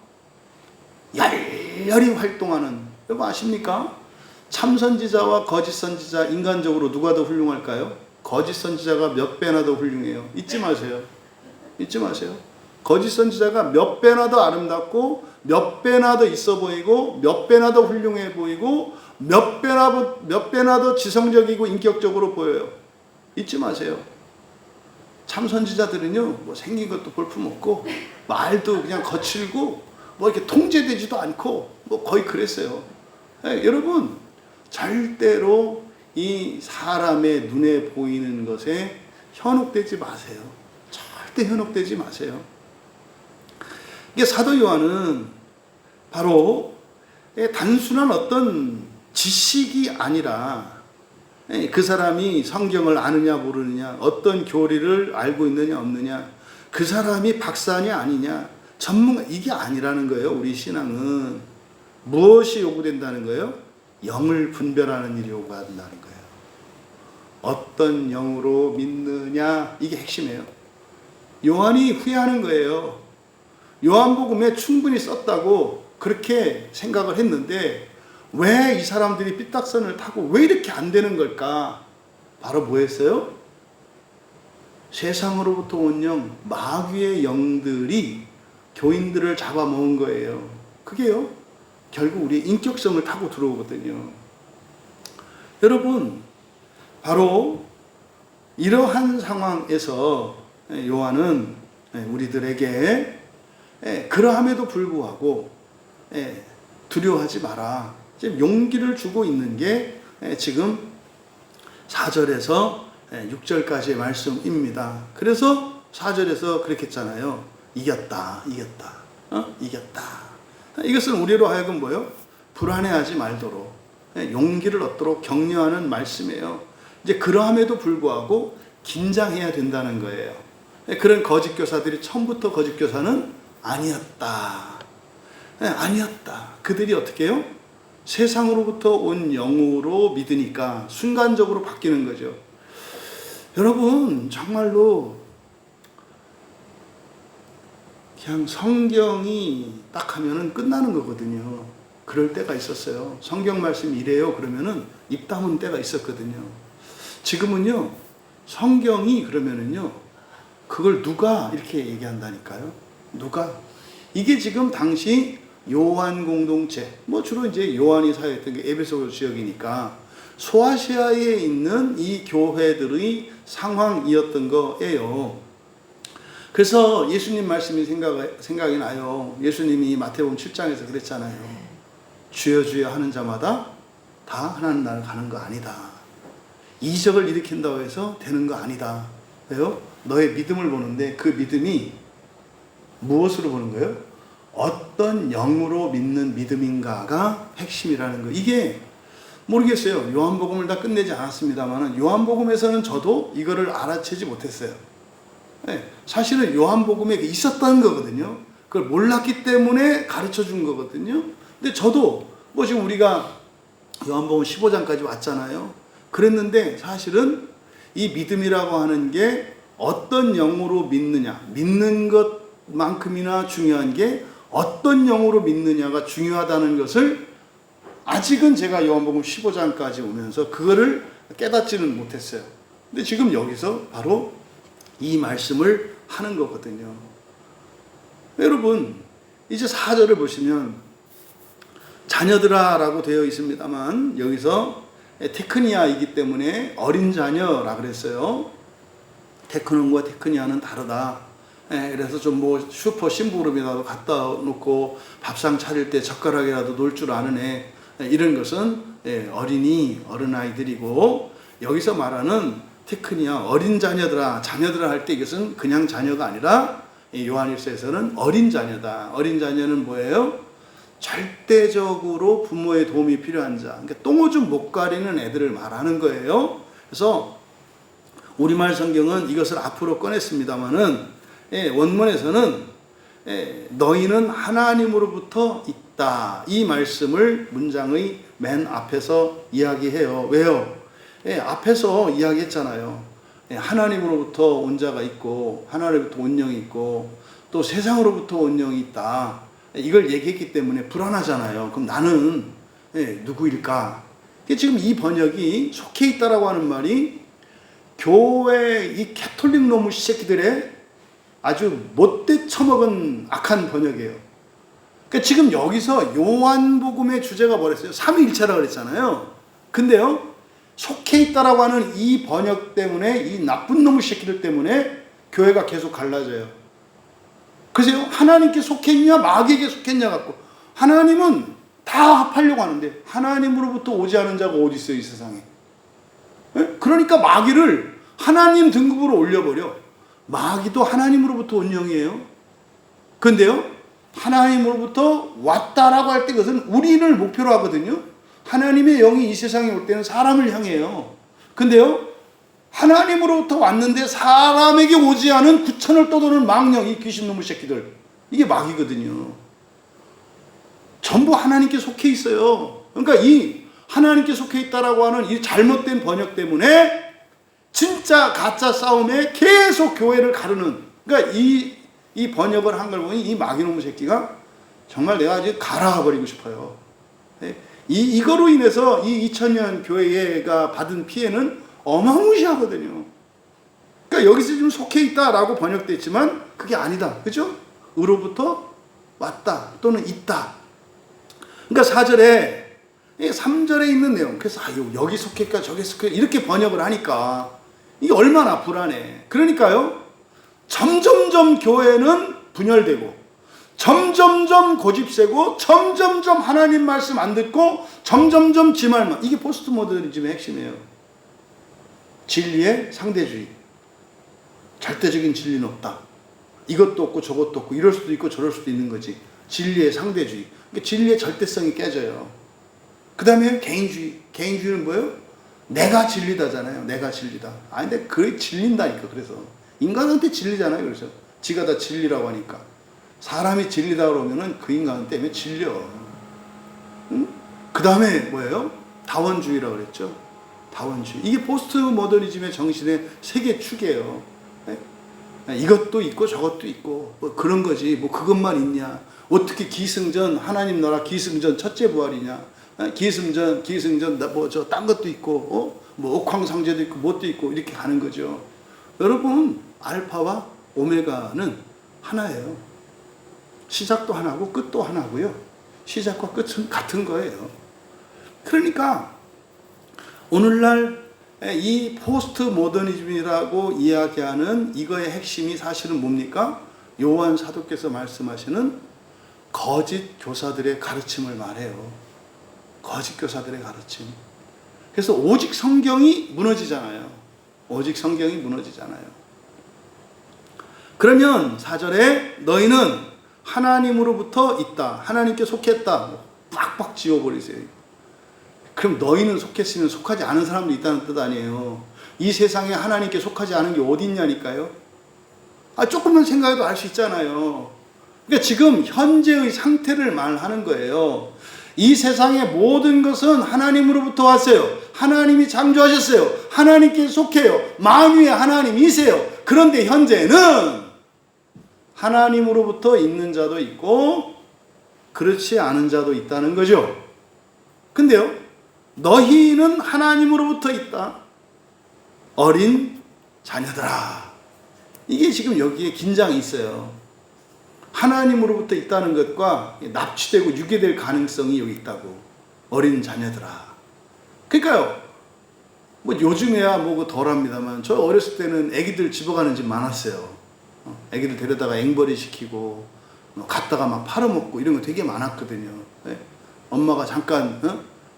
열렬히 활동하는, 여러분 아십니까? 참 선지자와 거짓 선지자, 인간적으로 누가 더 훌륭할까요? 거짓 선지자가 몇 배나 더 훌륭해요. 잊지 마세요. 잊지 마세요. 거짓 선지자가 몇 배나 더 아름답고 몇 배나 더 있어 보이고 몇 배나 더 훌륭해 보이고 몇 배나 더 지성적이고 인격적으로 보여요. 잊지 마세요. 참 선지자들은요, 뭐 생긴 것도 볼품없고 말도 그냥 거칠고 뭐 이렇게 통제되지도 않고 뭐 거의 그랬어요. 여러분, 절대로 이 사람의 눈에 보이는 것에 현혹되지 마세요. 절대 현혹되지 마세요. 이게 사도 요한은 바로 단순한 어떤 지식이 아니라 그 사람이 성경을 아느냐 모르느냐, 어떤 교리를 알고 있느냐 없느냐, 그 사람이 박사냐 아니냐, 전문가, 이게 아니라는 거예요. 우리 신앙은 무엇이 요구된다는 거예요? 영을 분별하는 일이 요구한다는 거예요. 어떤 영으로 믿느냐, 이게 핵심이에요. 요한이 후회하는 거예요. 요한복음에 충분히 썼다고 그렇게 생각을 했는데 왜 이 사람들이 삐딱선을 타고 왜 이렇게 안 되는 걸까? 바로 뭐였어요? 세상으로부터 온 영, 마귀의 영들이 교인들을 잡아먹은 거예요. 그게요, 결국 우리의 인격성을 타고 들어오거든요. 여러분, 바로 이러한 상황에서 요한은 우리들에게 그러함에도 불구하고 두려워하지 마라, 용기를 주고 있는 게 지금 4절에서 6절까지의 말씀입니다. 그래서 4절에서 그렇게 했잖아요. 이겼다, 이겼다, 이겼다. 이것은 우리로 하여금 뭐예요? 불안해하지 말도록, 용기를 얻도록 격려하는 말씀이에요. 이제 그러함에도 불구하고 긴장해야 된다는 거예요. 그런 거짓 교사들이 처음부터 거짓 교사는 아니었다. 아니었다. 그들이 어떻게 해요? 세상으로부터 온 영으로 믿으니까 순간적으로 바뀌는 거죠. 여러분, 정말로 그냥 성경이 딱 하면은 끝나는 거거든요. 그럴 때가 있었어요. 성경 말씀이 이래요 그러면은 입 다문 때가 있었거든요. 지금은요, 성경이 그러면은요, 그걸 누가 이렇게 얘기한다니까요. 누가? 이게 지금 당시 요한 공동체, 뭐 주로 이제 요한이 사역했던 게 에베소 지역이니까 소아시아에 있는 이 교회들의 상황이었던 거예요. 그래서 예수님 말씀이 생각이 나요. 예수님이 마태복음 7장에서 그랬잖아요. 주여 주여 하는 자마다 다 하나님 나라를 가는 거 아니다. 이적을 일으킨다고 해서 되는 거 아니다. 왜요? 너의 믿음을 보는데 그 믿음이 무엇으로 보는 거예요? 어떤 영으로 믿는 믿음인가가 핵심이라는 거. 이게 모르겠어요. 요한복음을 다 끝내지 않았습니다만 요한복음에서는 저도 이거를 알아채지 못했어요. 사실은 요한복음에 있었다는 거거든요. 그걸 몰랐기 때문에 가르쳐 준 거거든요. 근데 저도 뭐 지금 우리가 요한복음 15장까지 왔잖아요. 그랬는데 사실은 이 믿음이라고 하는 게 어떤 영으로 믿느냐, 믿는 것만큼이나 중요한 게 어떤 영으로 믿느냐가 중요하다는 것을 아직은 제가 요한복음 15장까지 오면서 그거를 깨닫지는 못했어요. 근데 지금 여기서 바로 이 말씀을 하는 거거든요. 여러분, 이제 4절을 보시면 자녀들아라고 되어 있습니다만 여기서 테크니아이기 때문에 어린 자녀라 그랬어요. 테크논과 테크니아는 다르다. 그래서 좀 뭐 슈퍼 심부름이라도 갖다 놓고 밥상 차릴 때 젓가락이라도 놓을 줄 아는 애, 이런 것은 어린이, 어린아이들이고, 여기서 말하는 테크니아, 어린 자녀들아, 자녀들아 할 때 이것은 그냥 자녀가 아니라 요한일서에서는 어린 자녀다. 어린 자녀는 뭐예요? 절대적으로 부모의 도움이 필요한 자, 그러니까 똥오줌 못 가리는 애들을 말하는 거예요. 그래서 우리말 성경은 이것을 앞으로 꺼냈습니다만은 원문에서는 너희는 하나님으로부터 있다, 이 말씀을 문장의 맨 앞에서 이야기해요. 왜요? 앞에서 이야기했잖아요. 하나님으로부터 온 자가 있고 하나님으로부터 온 영이 있고 또 세상으로부터 온 영이 있다, 이걸 얘기했기 때문에 불안하잖아요. 그럼 나는 누구일까? 지금 이 번역이 속해 있다라고 하는 말이 교회 이 캐톨릭 놈의 새끼들의 아주 못돼 처먹은 악한 번역이에요. 그러니까 지금 여기서 요한복음의 주제가 뭐랬어요? 삼위일체라고 그랬잖아요. 근데요, 속해 있다라고 하는 이 번역 때문에, 이 나쁜 놈의 새끼들 때문에 교회가 계속 갈라져요. 그래서 하나님께 속해 있냐 마귀에게 속했냐 갖고, 하나님은 다 합하려고 하는데 하나님으로부터 오지 않은 자가 어디 있어요, 이 세상에. 그러니까 마귀를 하나님 등급으로 올려버려. 마귀도 하나님으로부터 온 영이에요. 근데요, 하나님으로부터 왔다라고 할 때 그것은 우리를 목표로 하거든요. 하나님의 영이 이 세상에 올 때는 사람을 향해요. 근데요, 하나님으로부터 왔는데 사람에게 오지 않은 구천을 떠도는 망령, 이 귀신놈의 새끼들, 이게 마귀거든요. 전부 하나님께 속해 있어요. 그러니까 이 하나님께 속해 있다라고 하는 이 잘못된 번역 때문에 진짜 가짜 싸움에 계속 교회를 가르는, 그러니까 이 번역을 한 걸 보니 이 마귀놈의 새끼가 정말 내가 아주 갈아버리고 싶어요. 이거로 인해서 이 2000년 교회가 받은 피해는 어마무시하거든요. 그러니까 여기서 지금 속해 있다라고 번역됐지만 그게 아니다. 그죠? 의로부터 왔다 또는 있다. 그러니까 4절에 3절에 있는 내용, 그래서 여기 속했까 저기 속해 이렇게 번역을 하니까 이게 얼마나 불안해. 그러니까요, 점점점 교회는 분열되고 점점점 고집세고 점점점 하나님 말씀 안 듣고 점점점 지 말만. 이게 포스트 모더니즘의 핵심이에요. 진리의 상대주의. 절대적인 진리는 없다. 이것도 없고 저것도 없고 이럴 수도 있고 저럴 수도 있는 거지. 진리의 상대주의. 그러니까 진리의 절대성이 깨져요. 그 다음에 개인주의. 개인주의는 뭐예요? 내가 진리다잖아요. 내가 진리다. 아니 근데 그게 진린다니까. 그래서 인간한테 진리잖아요. 그래서 지가 다 진리라고 하니까. 사람이 진리다 그러면은 그 인간 때문에 진려. 응? 그 다음에 뭐예요? 다원주의라고 그랬죠. 다원주의. 이게 포스트 모더니즘의 정신의 세계 축이에요. 이것도 있고 저것도 있고 뭐 그런 거지. 뭐 그것만 있냐. 어떻게 기승전, 하나님 나라 기승전 첫째 부활이냐. 기승전 뭐 저 딴 것도 있고 뭐 옥황상제도 있고 뭣도 있고 이렇게 가는 거죠. 여러분, 알파와 오메가는 하나예요. 시작도 하나고 끝도 하나고요. 시작과 끝은 같은 거예요. 그러니까 오늘날 이 포스트 모더니즘이라고 이야기하는 이거의 핵심이 사실은 뭡니까? 요한 사도께서 말씀하시는 거짓 교사들의 가르침을 말해요. 거짓 교사들의 가르침. 그래서 오직 성경이 무너지잖아요. 오직 성경이 무너지잖아요. 그러면 4절에 너희는 하나님으로부터 있다, 하나님께 속했다, 빡빡 지워버리세요. 그럼 너희는 속했으면 속하지 않은 사람도 있다는 뜻 아니에요. 이 세상에 하나님께 속하지 않은 게 어디 있냐니까요. 조금만 생각해도 알 수 있잖아요. 그러니까 지금 현재의 상태를 말하는 거예요. 이 세상의 모든 것은 하나님으로부터 왔어요. 하나님이 창조하셨어요. 하나님께 속해요. 만유의 하나님이세요. 그런데 현재는 하나님으로부터 있는 자도 있고 그렇지 않은 자도 있다는 거죠. 근데요, 너희는 하나님으로부터 있다. 어린 자녀들아. 이게 지금 여기에 긴장이 있어요. 하나님으로부터 있다는 것과 납치되고 유괴될 가능성이 여기 있다고. 어린 자녀들아. 그러니까요. 뭐 요즘에야 뭐 덜합니다만 저 어렸을 때는 애기들 집어가는 집 많았어요. 애기들 데려다가 앵벌이 시키고 갔다가 막 팔아먹고 이런 거 되게 많았거든요. 네? 엄마가 잠깐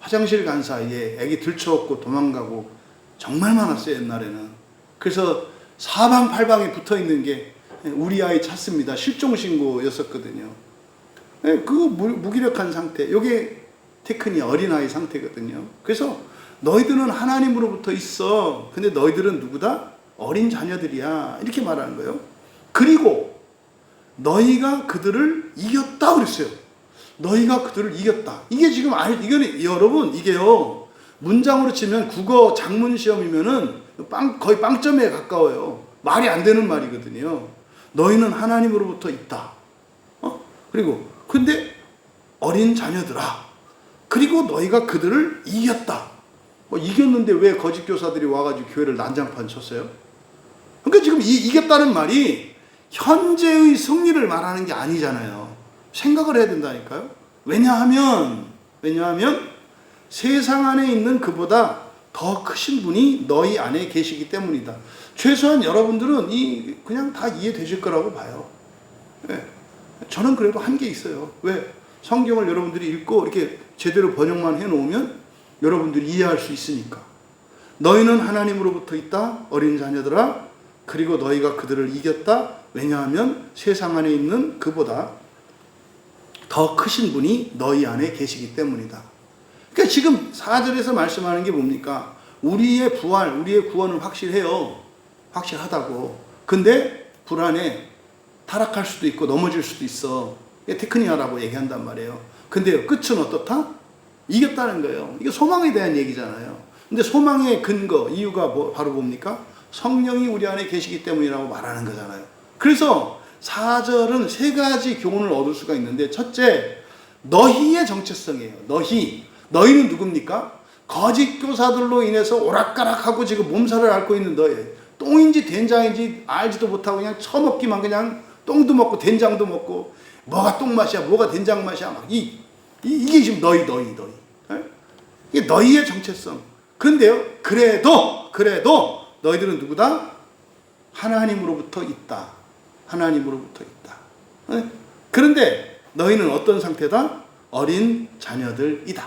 화장실 간 사이에 애기 들쳐업고 도망가고 정말 많았어요, 옛날에는. 그래서 사방팔방에 붙어있는 게 우리 아이 찾습니다. 실종신고였었거든요. 네, 그 무기력한 상태, 이게 테크니아 어린아이 상태거든요. 그래서 너희들은 하나님으로부터 있어. 근데 너희들은 누구다? 어린 자녀들이야. 이렇게 말하는 거예요. 그리고 너희가 그들을 이겼다 그랬어요. 너희가 그들을 이겼다. 이게 지금 이거는 여러분 이게요. 문장으로 치면 국어 작문 시험이면은 거의 빵점에 가까워요. 말이 안 되는 말이거든요. 너희는 하나님으로부터 있다. 그리고 근데 어린 자녀들아. 그리고 너희가 그들을 이겼다. 이겼는데 왜 거짓 교사들이 와가지고 교회를 난장판 쳤어요? 그러니까 지금 이겼다는 말이 현재의 승리를 말하는 게 아니잖아요. 생각을 해야 된다니까요. 왜냐하면 세상 안에 있는 그보다 더 크신 분이 너희 안에 계시기 때문이다. 최소한 여러분들은 그냥 다 이해되실 거라고 봐요. 네. 저는 그래도 한계 있어요. 왜? 성경을 여러분들이 읽고 이렇게 제대로 번역만 해놓으면 여러분들이 이해할 수 있으니까. 너희는 하나님으로부터 있다, 어린 자녀들아. 그리고 너희가 그들을 이겼다. 왜냐하면 세상 안에 있는 그보다 더 크신 분이 너희 안에 계시기 때문이다. 그러니까 지금 4절에서 말씀하는 게 뭡니까? 우리의 부활, 우리의 구원은 확실해요. 확실하다고. 근데 불안해. 타락할 수도 있고 넘어질 수도 있어. 테크니아라고 얘기한단 말이에요. 근데요, 끝은 어떻다? 이겼다는 거예요. 이게 소망에 대한 얘기잖아요. 근데 소망의 근거, 이유가 바로 뭡니까? 성령이 우리 안에 계시기 때문이라고 말하는 거잖아요. 그래서 4절은 세 가지 교훈을 얻을 수가 있는데, 첫째, 너희의 정체성이에요. 너희는 누굽니까? 거짓 교사들로 인해서 오락가락하고 지금 몸살을 앓고 있는 너희. 똥인지 된장인지 알지도 못하고 그냥 처먹기만, 그냥 똥도 먹고 된장도 먹고, 뭐가 똥맛이야 뭐가 된장 맛이야 막 이게 지금 너희. 이게 너희의 정체성. 그런데요, 그래도 너희들은 누구다? 하나님으로부터 있다. 하나님으로부터 있다. 그런데 너희는 어떤 상태다? 어린 자녀들이다.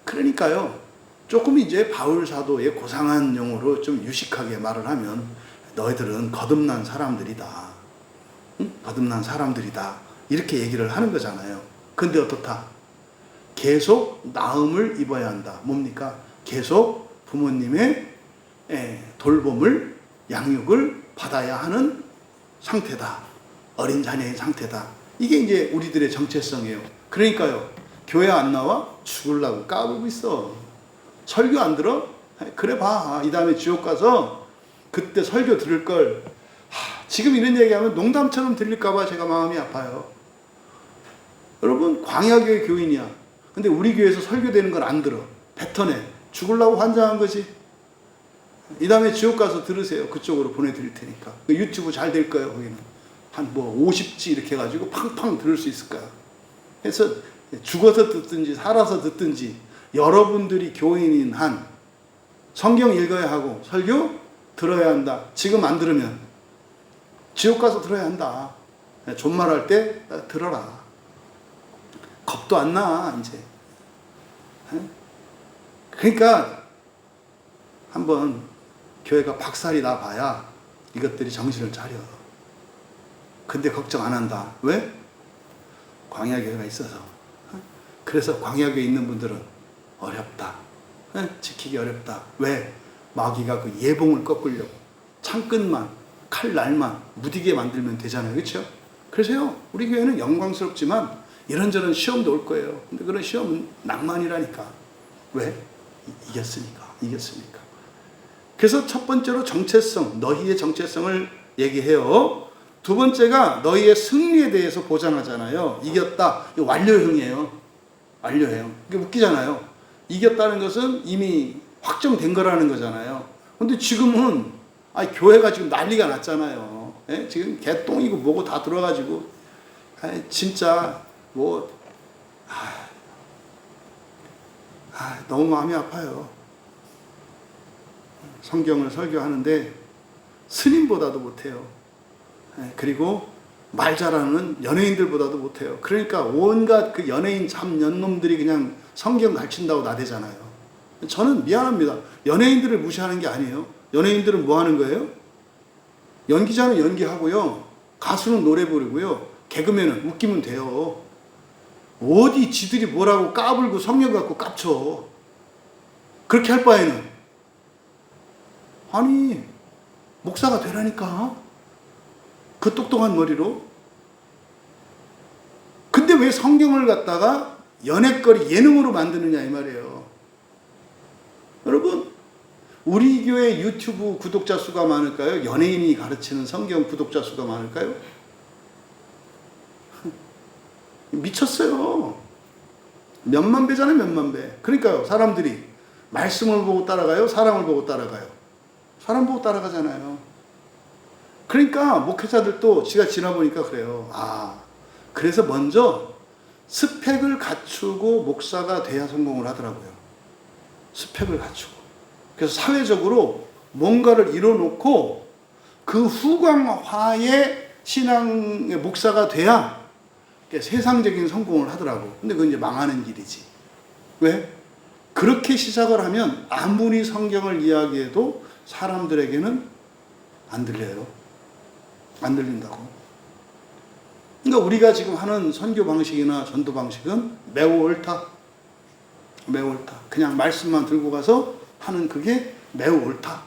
그러니까요, 조금 이제 바울 사도의 고상한 용어로 좀 유식하게 말을 하면 너희들은 거듭난 사람들이다. 거듭난 사람들이다. 이렇게 얘기를 하는 거잖아요. 근데 어떻다? 계속 나음을 입어야 한다. 뭡니까? 계속 부모님의 돌봄을, 양육을 받아야 하는 상태다. 어린 자녀의 상태다. 이게 이제 우리들의 정체성이에요. 그러니까요, 교회 안 나와? 죽으려고 까불고 있어. 설교 안 들어? 그래 봐. 이 다음에 지옥 가서 그때 설교 들을 걸. 지금 이런 얘기하면 농담처럼 들릴까봐 제가 마음이 아파요. 여러분, 광야교회 교인이야. 근데 우리 교회에서 설교되는 걸 안 들어. 뱉어내. 죽으려고 환장한 거지. 이 다음에 지옥 가서 들으세요. 그쪽으로 보내드릴 테니까. 유튜브 잘 될 거예요. 거기는 한 50지 이렇게 해가지고 팡팡 들을 수 있을 거야. 그래서 죽어서 듣든지 살아서 듣든지 여러분들이 교인인 한 성경 읽어야 하고 설교 들어야 한다. 지금 안 들으면 지옥 가서 들어야 한다. 존말할 때 들어라. 겁도 안 나, 이제. 그러니까 한번 교회가 박살이 나 봐야 이것들이 정신을 차려. 근데 걱정 안 한다. 왜? 광야교회가 있어서. 그래서 광야교회에 있는 분들은 어렵다. 지키기 어렵다. 왜? 마귀가 그 예봉을 꺾으려고 창끝만, 칼날만 무디게 만들면 되잖아요. 그렇죠? 그래서요, 우리 교회는 영광스럽지만 이런저런 시험도 올 거예요. 근데 그런 시험은 낭만이라니까. 왜? 이겼으니까. 그래서 첫 번째로 정체성, 너희의 정체성을 얘기해요. 두 번째가 너희의 승리에 대해서 보장하잖아요. 이겼다. 이거 완료형이에요. 완료형. 이게 웃기잖아요. 이겼다는 것은 이미 확정된 거라는 거잖아요. 근데 지금은 교회가 지금 난리가 났잖아요. 지금 개똥이고 뭐고 다 들어가지고 진짜 뭐 너무 마음이 아파요. 성경을 설교하는데 스님보다도 못해요. 그리고 말 잘하는 연예인들보다도 못해요. 그러니까 온갖 그 연예인 잡년놈들이 그냥 성경 가르친다고 나대잖아요. 저는 미안합니다. 연예인들을 무시하는 게 아니에요. 연예인들은 뭐 하는 거예요? 연기자는 연기하고요. 가수는 노래 부르고요. 개그맨은 웃기면 돼요. 어디 지들이 뭐라고 까불고 성경 갖고 깝쳐. 그렇게 할 바에는 아니 목사가 되라니까. 그 똑똑한 머리로. 근데 왜 성경을 갖다가 연애거리 예능으로 만드느냐 이 말이에요. 여러분 우리 교회 유튜브 구독자 수가 많을까요? 연예인이 가르치는 성경 구독자 수가 많을까요? 미쳤어요. 몇만 배잖아요, 몇만 배. 그러니까요, 사람들이 말씀을 보고 따라가요? 사람을 보고 따라가요? 사람 보고 따라가잖아요. 그러니까 목회자들도 제가 지나보니까 그래요. 그래서 먼저 스펙을 갖추고 목사가 돼야 성공을 하더라고요. 스펙을 갖추고. 그래서 사회적으로 뭔가를 이뤄놓고 그 후광화의 신앙의 목사가 돼야 세상적인 성공을 하더라고. 근데 그건 이제 망하는 길이지. 왜? 그렇게 시작을 하면 아무리 성경을 이야기해도 사람들에게는 안 들려요. 안 들린다고. 그러니까 우리가 지금 하는 선교 방식이나 전도 방식은 매우 옳다. 매우 옳다. 그냥 말씀만 들고 가서 하는 그게 매우 옳다.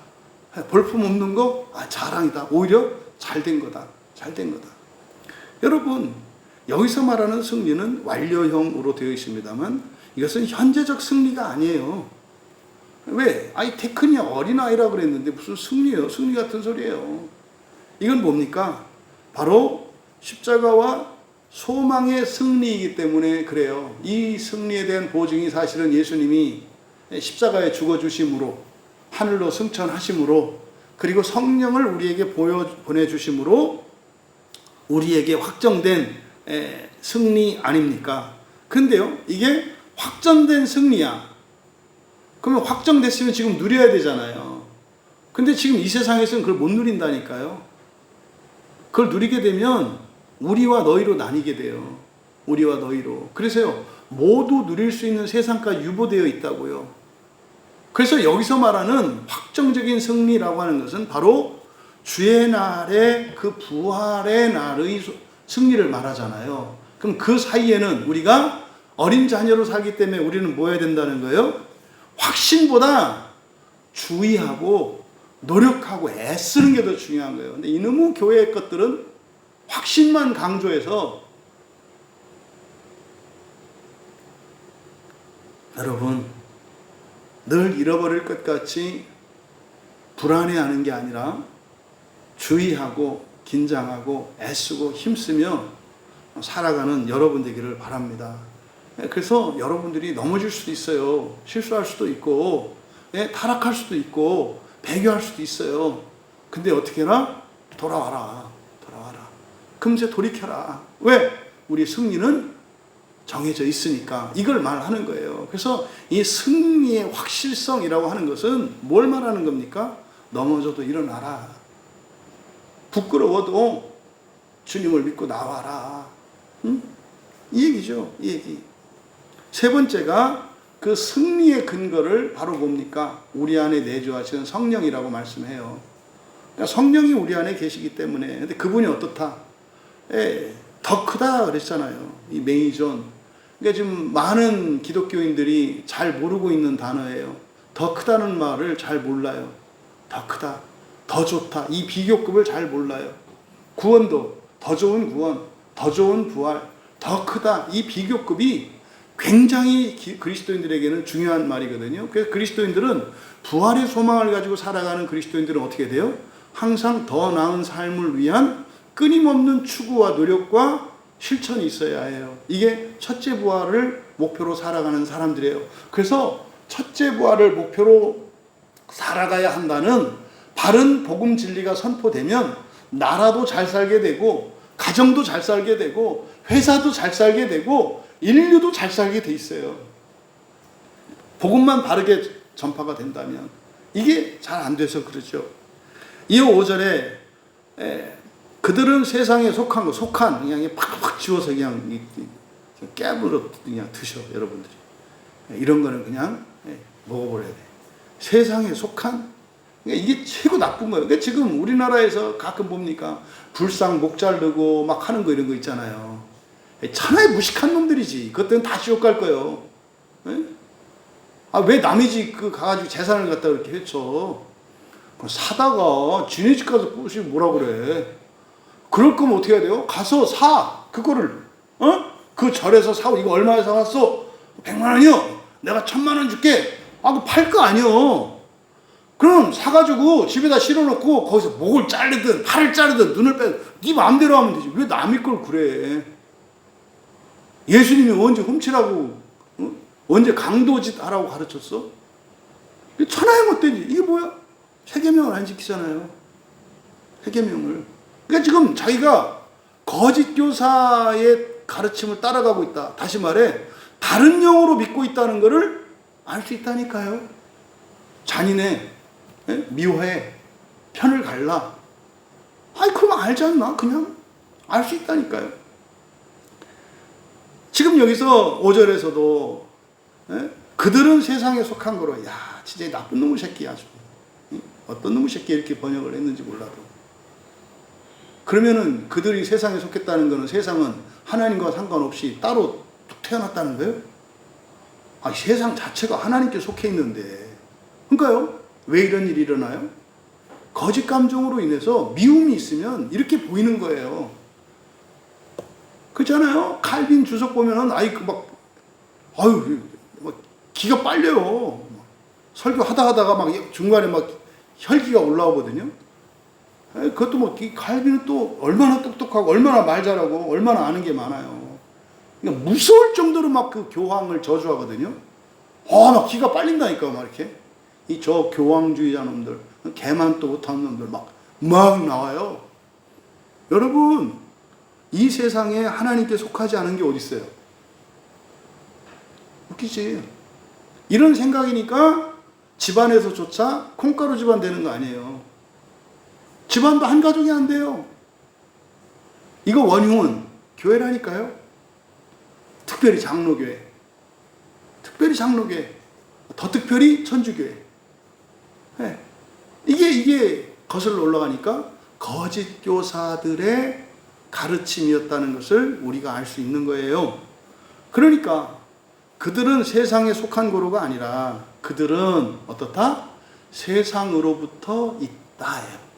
볼품 없는 거 자랑이다. 오히려 잘된 거다. 잘된 거다. 여러분 여기서 말하는 승리는 완료형으로 되어 있습니다만 이것은 현재적 승리가 아니에요. 왜? 테크니 어린아이라 그랬는데 무슨 승리예요? 승리 같은 소리예요. 이건 뭡니까? 바로 십자가와 소망의 승리이기 때문에 그래요. 이 승리에 대한 보증이 사실은 예수님이 십자가에 죽어주심으로 하늘로 승천하심으로 그리고 성령을 우리에게 보내주심으로 우리에게 확정된 승리 아닙니까? 근데요, 이게 확정된 승리야. 그러면 확정됐으면 지금 누려야 되잖아요. 근데 지금 이 세상에서는 그걸 못 누린다니까요. 그걸 누리게 되면 우리와 너희로 나뉘게 돼요. 우리와 너희로. 그래서요, 모두 누릴 수 있는 세상까지 유보되어 있다고요. 그래서 여기서 말하는 확정적인 승리라고 하는 것은 바로 주의 날의 그 부활의 날의 승리를 말하잖아요. 그럼 그 사이에는 우리가 어린 자녀로 살기 때문에 우리는 뭐 해야 된다는 거예요? 확신보다 주의하고 노력하고 애쓰는 게 더 중요한 거예요. 근데 이놈의 교회의 것들은 확신만 강조해서 여러분 늘 잃어버릴 것 같이 불안해하는 게 아니라 주의하고 긴장하고 애쓰고 힘쓰며 살아가는 여러분 되기를 바랍니다. 그래서 여러분들이 넘어질 수도 있어요. 실수할 수도 있고 타락할 수도 있고 배교할 수도 있어요. 근데 어떻게 해라? 돌아와라. 금세 돌이켜라. 왜? 우리 승리는 정해져 있으니까 이걸 말하는 거예요. 그래서 이 승리의 확실성이라고 하는 것은 뭘 말하는 겁니까? 넘어져도 일어나라. 부끄러워도 주님을 믿고 나와라. 이 얘기죠. 이 얘기. 세 번째가 그 승리의 근거를 바로 뭡니까? 우리 안에 내주하시는 성령이라고 말씀해요. 그러니까 성령이 우리 안에 계시기 때문에. 근데 그분이 어떻다? 더 크다 그랬잖아요. 이 메이존. 그러니까 지금 많은 기독교인들이 잘 모르고 있는 단어예요. 더 크다는 말을 잘 몰라요. 더 크다. 더 좋다. 이 비교급을 잘 몰라요. 구원도 더 좋은 구원, 더 좋은 부활, 더 크다. 이 비교급이 굉장히 그리스도인들에게는 중요한 말이거든요. 그래서 그리스도인들은 부활의 소망을 가지고 살아가는 그리스도인들은 어떻게 돼요? 항상 더 나은 삶을 위한 끊임없는 추구와 노력과 실천이 있어야 해요. 이게 첫째 부활을 목표로 살아가는 사람들이에요. 그래서 첫째 부활을 목표로 살아가야 한다는 바른 복음 진리가 선포되면 나라도 잘 살게 되고 가정도 잘 살게 되고 회사도 잘 살게 되고 인류도 잘 살게 돼 있어요. 복음만 바르게 전파가 된다면. 이게 잘 안 돼서 그렇죠. 이 5절에 그들은 세상에 속한 그냥 팍팍 지워서 그냥 깨물어 그냥 드셔. 여러분들이 이런 거는 그냥 먹어버려야 돼. 세상에 속한, 그러니까 이게 최고 나쁜 거예요. 그러니까 지금 우리나라에서 가끔 봅니까? 불상 목 자르고 막 하는 거 이런 거 있잖아요. 천하의 무식한 놈들이지. 그것들은 다 지옥 갈 거예요. 왜 남의 집 가가지고 재산을 갖다 이렇게 해쳐? 사다가 지네 집 가서 뿌시 뭐라 그래? 그럴 거면 어떻게 해야 돼요? 가서 사. 그거를 그 절에서 사고. 이거 얼마에 사왔어? 100만 원이요? 내가 1000만 원 줄게. 그거 팔 거 아니요. 그럼 사가지고 집에다 실어놓고 거기서 목을 자르든 팔을 자르든 눈을 빼든 네 마음대로 하면 되지. 왜 남의 걸 그래? 예수님이 언제 훔치라고, 언제 강도짓 하라고 가르쳤어? 천하의 못되지. 이게 뭐야? 세계명을 안 지키잖아요. 세계명을. 그러니까 지금 자기가 거짓 교사의 가르침을 따라가고 있다. 다시 말해 다른 영으로 믿고 있다는 것을 알 수 있다니까요. 잔인해, 미워해, 편을 갈라. 그럼 알지 않나? 그냥 알 수 있다니까요. 지금 여기서 5절에서도 그들은 세상에 속한 거로, 야 진짜 나쁜 놈의 새끼야. 어떤 놈의 새끼 이렇게 번역을 했는지 몰라도. 그러면은 그들이 세상에 속했다는 거는 세상은 하나님과 상관없이 따로 태어났다는 거예요? 세상 자체가 하나님께 속해 있는데. 그러니까요, 왜 이런 일이 일어나요? 거짓 감정으로 인해서 미움이 있으면 이렇게 보이는 거예요. 그렇잖아요. 칼빈 주석 보면은 기가 빨려요. 설교 하다가 막 중간에 막 혈기가 올라오거든요. 그것도 칼빈은 또 얼마나 똑똑하고 얼마나 말 잘하고 얼마나 아는 게 많아요. 그러니까 무서울 정도로 막 그 교황을 저주하거든요. 막 기가 빨린다니까. 막 이렇게 저 교황주의자 놈들, 개만 또 못하는 놈들 막 나와요. 여러분, 이 세상에 하나님께 속하지 않은 게 어디 있어요? 웃기지. 이런 생각이니까 집안에서조차 콩가루 집안 되는 거 아니에요. 집안도 한 가족이 안 돼요. 이거 원흉은 교회라니까요. 특별히 장로교회, 더 특별히 천주교회. 이게 거슬러 올라가니까 거짓 교사들의 가르침이었다는 것을 우리가 알 수 있는 거예요. 그러니까 그들은 세상에 속한 고로가 아니라 그들은 어떻다? 세상으로부터 있다예요.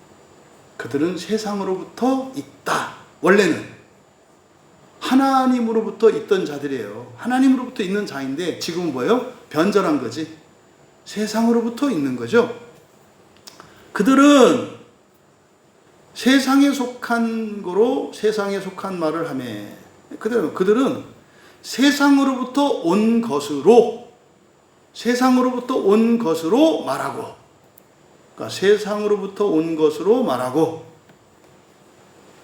그들은 세상으로부터 있다. 원래는 하나님으로부터 있던 자들이에요. 하나님으로부터 있는 자인데 지금은 뭐예요? 변절한 거지. 세상으로부터 있는 거죠. 그들은 세상에 속한 거로 세상에 속한 말을 하며, 그들은 세상으로부터 온 것으로 말하고, 그러니까 세상으로부터 온 것으로 말하고,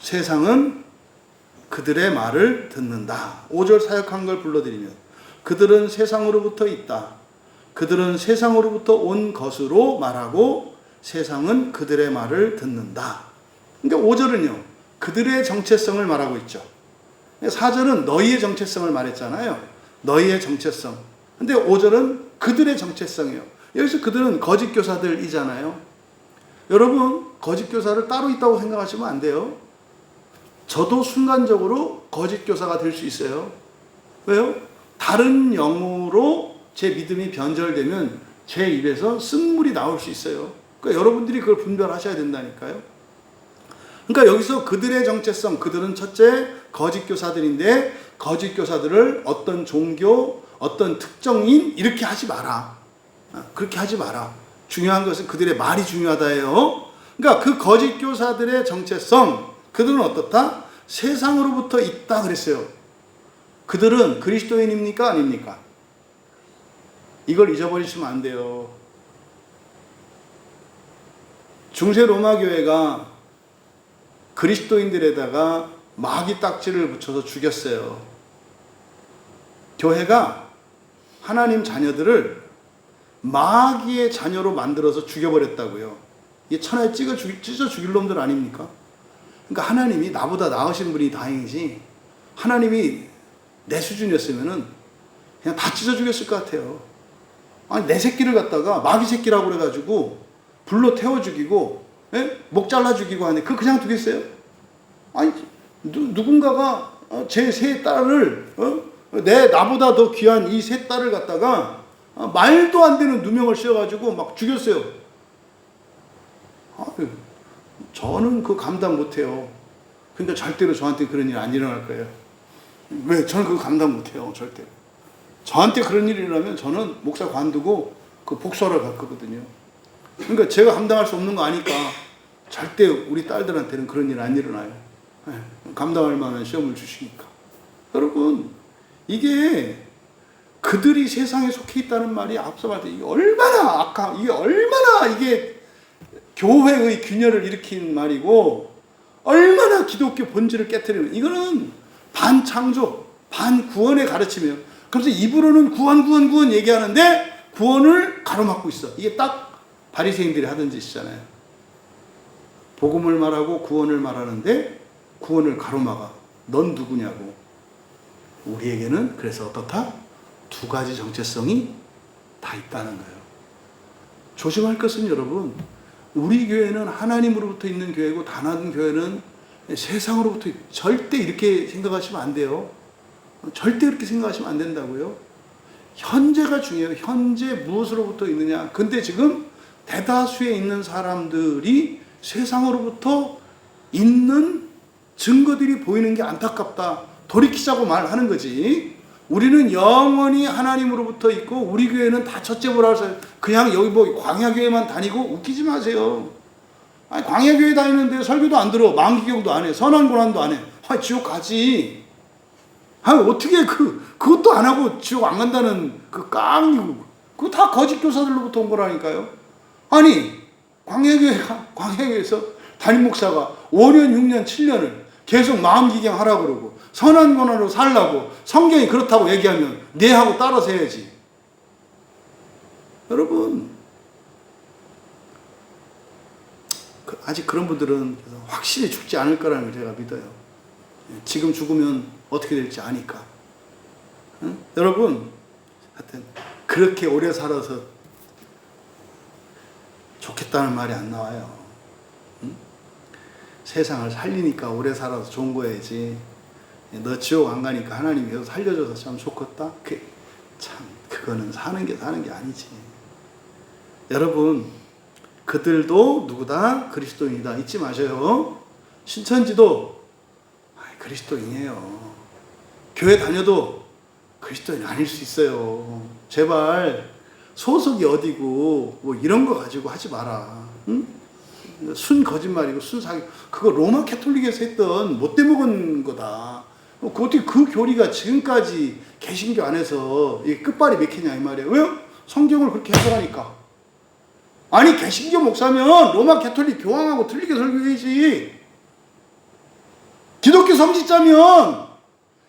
세상은 그들의 말을 듣는다. 5절 사역한 걸 불러드리면, 그들은 세상으로부터 있다. 그들은 세상으로부터 온 것으로 말하고 세상은 그들의 말을 듣는다. 그러니까 5절은요, 그들의 정체성을 말하고 있죠. 4절은 너희의 정체성을 말했잖아요. 너희의 정체성. 근데 5절은 그들의 정체성이에요. 여기서 그들은 거짓 교사들이잖아요. 여러분, 거짓 교사를 따로 있다고 생각하시면 안 돼요. 저도 순간적으로 거짓 교사가 될 수 있어요. 왜요? 다른 영으로 제 믿음이 변절되면 제 입에서 쓴물이 나올 수 있어요. 그러니까 여러분들이 그걸 분별하셔야 된다니까요. 그러니까 여기서 그들의 정체성, 그들은 첫째 거짓 교사들인데, 거짓 교사들을 어떤 종교, 어떤 특정인 이렇게 하지 마라. 그렇게 하지 마라. 중요한 것은 그들의 말이 중요하다예요. 그러니까 그 거짓 교사들의 정체성, 그들은 어떻다? 세상으로부터 있다 그랬어요. 그들은 그리스도인입니까? 아닙니까? 이걸 잊어버리시면 안 돼요. 중세 로마 교회가 그리스도인들에다가 마귀 딱지를 붙여서 죽였어요. 교회가 하나님 자녀들을 마귀의 자녀로 만들어서 죽여버렸다고요. 이게 천하에 찢어 죽일 놈들 아닙니까? 그러니까 하나님이 나보다 나으신 분이 다행이지, 하나님이 내 수준이었으면은 그냥 다 찢어 죽였을 것 같아요. 아니, 내 새끼를 갖다가 마귀 새끼라고 그래가지고 불로 태워 죽이고, 예? 목 잘라 죽이고 하는데 그거 그냥 두겠어요? 아니, 누군가가 제 세 딸을, 나보다 더 귀한 이 세 딸을 갖다가 말도 안 되는 누명을 씌워가지고 막 죽였어요. 아유, 저는 그거 감당 못해요. 그러니까 절대로 저한테 그런 일 안 일어날 거예요. 왜? 저는 그거 감당 못해요. 절대. 저한테 그런 일이 일어나면 저는 목사 관두고 그 복수하러 갈 거거든요. 그러니까 제가 감당할 수 없는 거 아니까 절대 우리 딸들한테는 그런 일 안 일어나요. 감당할 만한 시험을 주시니까. 여러분, 이게 그들이 세상에 속해 있다는 말이 앞서 말했듯이 이게 얼마나 이게 얼마나 이게 교회의 균열을 일으킨 말이고, 얼마나 기독교 본질을 깨트리는, 이거는 반창조, 반구원의 가르침이에요. 그래서 입으로는 구원 얘기하는데 구원을 가로막고 있어. 이게 딱 바리새인들이 하던 짓이잖아요. 복음을 말하고 구원을 말하는데 구원을 가로막아. 넌 누구냐고. 우리에게는 그래서 어떻다? 두 가지 정체성이 다 있다는 거예요. 조심할 것은 여러분, 우리 교회는 하나님으로부터 있는 교회고, 다른 교회는 세상으로부터, 절대 이렇게 생각하시면 안 돼요. 절대 그렇게 생각하시면 안 된다고요. 현재가 중요해요. 현재 무엇으로부터 있느냐. 근데 지금 대다수에 있는 사람들이 세상으로부터 있는 증거들이 보이는 게 안타깝다. 돌이키자고 말하는 거지. 우리는 영원히 하나님으로부터 있고, 우리 교회는 다 첫째 보라서 그냥 여기 뭐 광야교회만 다니고, 웃기지 마세요. 아니, 광야교회 다니는데 설교도 안 들어, 만기경도 안 해, 선한고난도 안 해. 아, 지옥 가지. 아니, 어떻게 그것도 안 하고 지옥 안 간다는 그 깡이고, 그거 다 거짓 교사들로부터 온 거라니까요. 아니, 광야교회에서 담임 목사가 5년, 6년, 7년을 계속 마음기경 하라고 그러고, 선한 권한으로 살라고 성경이 그렇다고 얘기하면 네 하고 따라서 해야지. 여러분, 아직 그런 분들은 확실히 죽지 않을 거라는 걸 제가 믿어요. 지금 죽으면 어떻게 될지 아니까. 응? 여러분, 하여튼 그렇게 오래 살아서 좋겠다는 말이 안 나와요. 응? 세상을 살리니까 오래 살아서 좋은 거야지. 너 지옥 안 가니까 하나님이 계속 살려줘서 참 좋겠다? 그거는 사는 게 아니지. 여러분, 그들도 누구다? 그리스도인이다. 잊지 마세요. 신천지도 그리스도인이에요. 교회 다녀도 그리스도인 아닐 수 있어요. 제발 소속이 어디고 뭐 이런 거 가지고 하지 마라. 응? 순 거짓말이고 순 사기. 그거 로마 캐톨릭에서 했던 못돼 먹은 거다. 어떻게 그 교리가 지금까지 개신교 안에서 끝발이 맥히냐 이 말이에요. 왜요? 성경을 그렇게 해석하니까. 아니, 개신교 목사면 로마 캐톨릭 교황하고 틀리게 설교해야지. 기독교 성직자면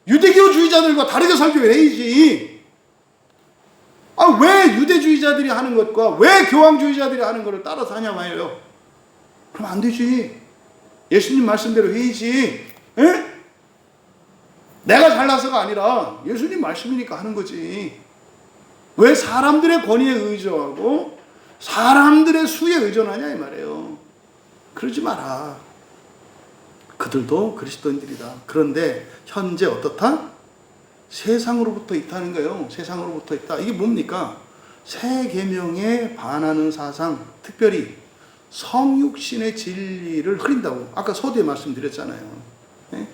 유대교주의자들과 다르게 설교해야지. 아, 왜 유대주의자들이 하는 것과 왜 교황주의자들이 하는 것을 따라서 하냐 말이에요. 그럼 안 되지. 예수님 말씀대로 해야지. 에? 내가 잘나서가 아니라 예수님 말씀이니까 하는 거지. 왜 사람들의 권위에 의존하고 사람들의 수에 의존하냐 이 말이에요. 그러지 마라. 그들도 그리스도인들이다. 그런데 현재 어떻다? 세상으로부터 있다는 거예요. 세상으로부터 있다. 이게 뭡니까? 새 계명에 반하는 사상, 특별히 성육신의 진리를 흐린다고 아까 서두에 말씀드렸잖아요. 네?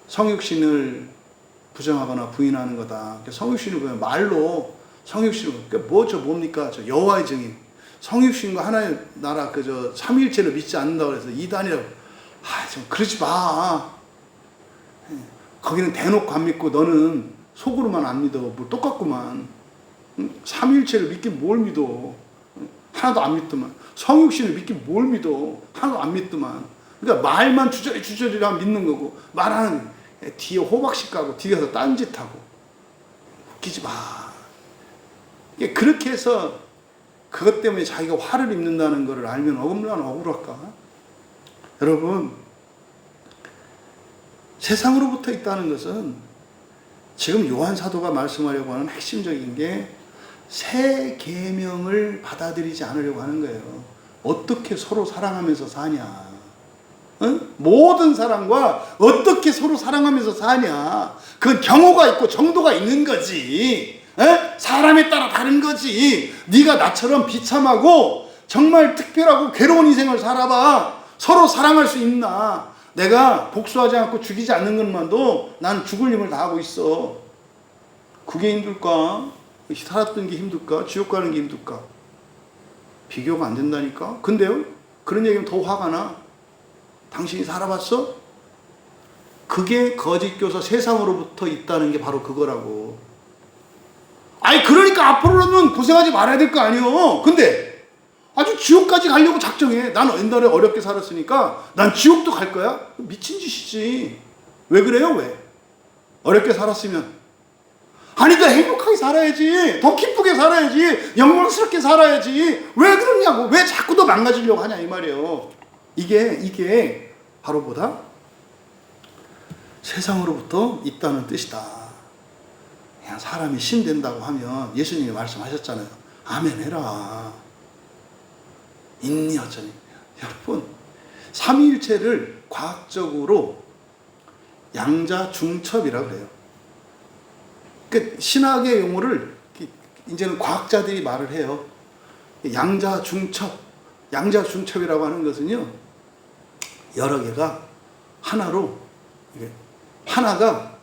성육신을 부정하거나 부인하는 거다. 성육신을 그냥 말로 성육신을 뭡니까? 저 여호와의 증인. 성육신과 하나의 나라 삼위일체를 믿지 않는다고 해서 이단이라고. 좀 그러지 마. 거기는 대놓고 안 믿고 너는 속으로만 안 믿어. 뭐 똑같구만. 삼위일체를 믿긴 뭘 믿어. 하나도 안 믿더만. 성육신을 믿긴 뭘 믿어. 하나도 안 믿더만. 그러니까 말만 주저리랑 믿는 거고, 말하는 뒤에 호박씨 까고 뒤에서 딴짓하고. 웃기지 마. 이게 그렇게 해서 그것 때문에 자기가 화를 입는다는 것을 알면 얼마나 억울할까? 여러분, 세상으로부터 있다는 것은 지금 요한 사도가 말씀하려고 하는 핵심적인 게 새 계명을 받아들이지 않으려고 하는 거예요. 어떻게 서로 사랑하면서 사냐? 모든 사람과 어떻게 서로 사랑하면서 사냐? 그건 경우가 있고 정도가 있는 거지. 사람에 따라 다른 거지. 네가 나처럼 비참하고 정말 특별하고 괴로운 인생을 살아봐. 서로 사랑할 수 있나? 내가 복수하지 않고 죽이지 않는 것만도 나는 죽을 힘을 다하고 있어. 그게 힘들까? 살았던 게 힘들까? 지옥 가는 게 힘들까? 비교가 안 된다니까? 근데요? 그런 얘기하면 더 화가 나. 당신이 살아봤어? 그게 거짓교사 세상으로부터 있다는 게 바로 그거라고. 아니 그러니까 앞으로는 고생하지 말아야 될 거 아니에요. 근데 아주 지옥까지 가려고 작정해. 난 옛날에 어렵게 살았으니까 난 지옥도 갈 거야? 미친 짓이지. 왜 그래요? 왜? 어렵게 살았으면. 아니 더 행복하게 살아야지. 더 기쁘게 살아야지. 영광스럽게 살아야지. 왜 그러냐고. 왜 자꾸 더 망가지려고 하냐 이 말이에요. 이게 바로 보다 세상으로부터 있다는 뜻이다. 그냥 사람이 신된다고 하면 예수님이 말씀하셨잖아요. 아멘 해라. 있니 어쩌니. 여러분, 삼위일체를 과학적으로 양자중첩이라고 그래요. 그 신학의 용어를 이제는 과학자들이 말을 해요. 양자중첩이라고 하는 것은요, 여러 개가 하나로, 하나가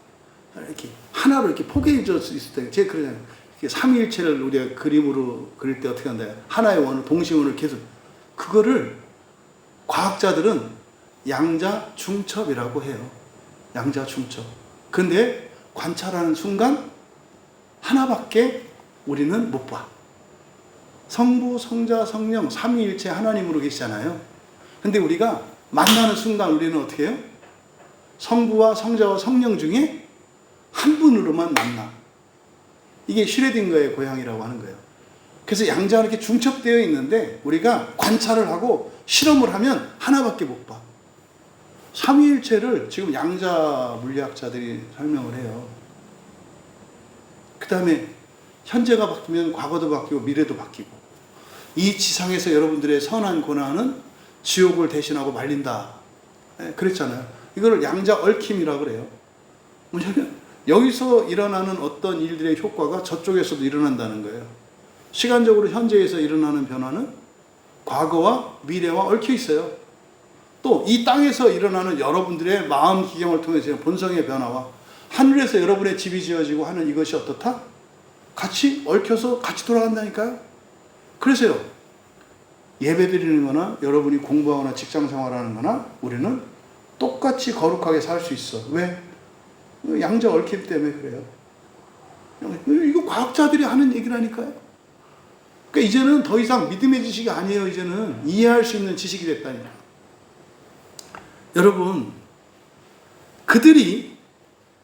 이렇게 하나로 이렇게 포개져 있을 때, 제가 그러잖아요. 삼위일체를 우리가 그림으로 그릴 때 어떻게 한다? 하나의 원을, 동시원을 계속, 그거를 과학자들은 양자중첩이라고 해요. 양자중첩. 근데 관찰하는 순간 하나밖에 우리는 못 봐. 성부, 성자, 성령, 삼위일체 하나님으로 계시잖아요. 근데 우리가 만나는 순간 우리는 어떻게 해요? 성부와 성자와 성령 중에 한 분으로만 만나. 이게 슈레딩거의 고양이라고 하는 거예요. 그래서 양자가 이렇게 중첩되어 있는데 우리가 관찰을 하고 실험을 하면 하나밖에 못 봐. 삼위일체를 지금 양자 물리학자들이 설명을 해요. 그 다음에 현재가 바뀌면 과거도 바뀌고 미래도 바뀌고, 이 지상에서 여러분들의 선한 고난은 지옥을 대신하고 말린다. 그랬잖아요. 이거를 양자 얽힘이라고 그래요. 뭐냐면 여기서 일어나는 어떤 일들의 효과가 저쪽에서도 일어난다는 거예요. 시간적으로 현재에서 일어나는 변화는 과거와 미래와 얽혀 있어요. 또 이 땅에서 일어나는 여러분들의 마음 기경을 통해서 본성의 변화와 하늘에서 여러분의 집이 지어지고 하는 이것이 어떻다? 같이 얽혀서 같이 돌아간다니까요. 그래서요, 예배 드리는 거나 여러분이 공부하거나 직장 생활하는 거나 우리는 똑같이 거룩하게 살 수 있어. 왜? 양자 얽힘 때문에 그래요. 이거 과학자들이 하는 얘기라니까요. 그러니까 이제는 더 이상 믿음의 지식이 아니에요. 이제는 이해할 수 있는 지식이 됐다니까. 여러분, 그들이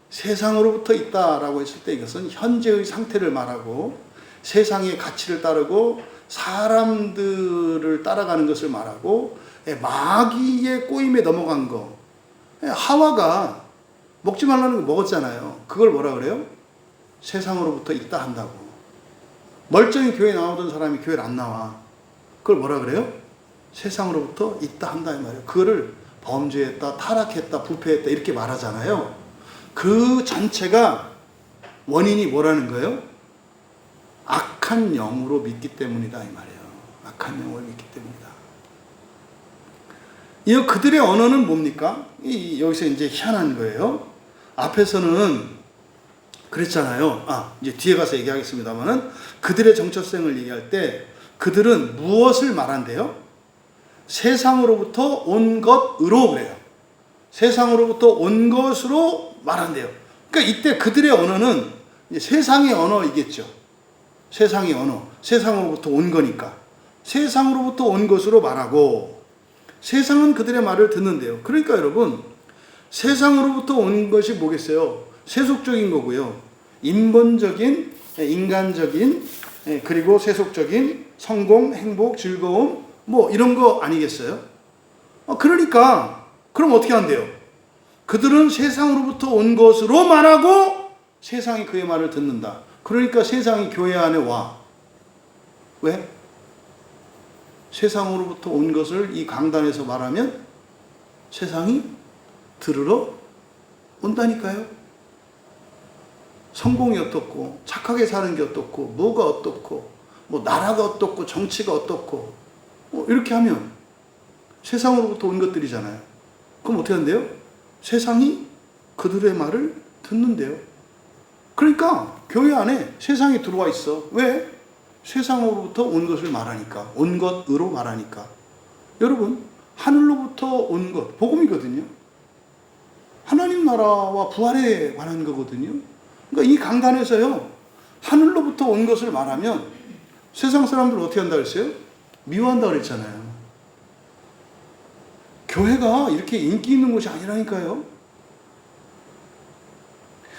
세상으로부터 있다라고 했을 때 이것은 현재의 상태를 말하고 세상의 가치를 따르고 사람들을 따라가는 것을 말하고 마귀의 꼬임에 넘어간 거. 하와가 먹지 말라는 거 먹었잖아요. 그걸 뭐라 그래요? 세상으로부터 있다 한다고. 멀쩡히 교회 나오던 사람이 교회를 안 나와. 그걸 뭐라 그래요? 세상으로부터 있다 한다 이 말이에요. 그거를 범죄했다, 타락했다, 부패했다 이렇게 말하잖아요. 그 전체가 원인이 뭐라는 거예요? 악한 영으로 믿기 때문이다 이 말이에요. 악한 영을 믿기 때문이다. 이 그들의 언어는 뭡니까? 여기서 이제 희한한 거예요. 앞에서는 그랬잖아요. 이제 뒤에 가서 얘기하겠습니다만은 그들의 정체성을 얘기할 때 그들은 무엇을 말한대요? 세상으로부터 온 것으로 그래요. 세상으로부터 온 것으로 말한대요. 그러니까 이때 그들의 언어는 이제 세상의 언어이겠죠. 세상의 언어. 세상으로부터 온 거니까. 세상으로부터 온 것으로 말하고, 세상은 그들의 말을 듣는데요. 그러니까 여러분, 세상으로부터 온 것이 뭐겠어요? 세속적인 거고요. 인본적인, 인간적인, 그리고 세속적인 성공, 행복, 즐거움, 뭐 이런 거 아니겠어요? 그러니까 그럼 어떻게 한대요? 그들은 세상으로부터 온 것으로 말하고 세상이 그의 말을 듣는다. 그러니까 세상이 교회 안에 와. 왜? 세상으로부터 온 것을 이 강단에서 말하면 세상이 들으러 온다니까요. 성공이 어떻고 착하게 사는 게 어떻고 뭐가 어떻고 뭐 나라가 어떻고 정치가 어떻고 이렇게 하면 세상으로부터 온 것들이잖아요. 그럼 어떻게 한대요? 세상이 그들의 말을 듣는데요. 그러니까 교회 안에 세상이 들어와 있어. 왜? 세상으로부터 온 것을 말하니까. 온 것으로 말하니까. 여러분, 하늘로부터 온 것, 복음이거든요. 하나님 나라와 부활에 관한 거거든요. 그러니까 이 강단에서요, 하늘로부터 온 것을 말하면 세상 사람들은 어떻게 한다 그랬어요? 미워한다 그랬잖아요. 교회가 이렇게 인기 있는 곳이 아니라니까요.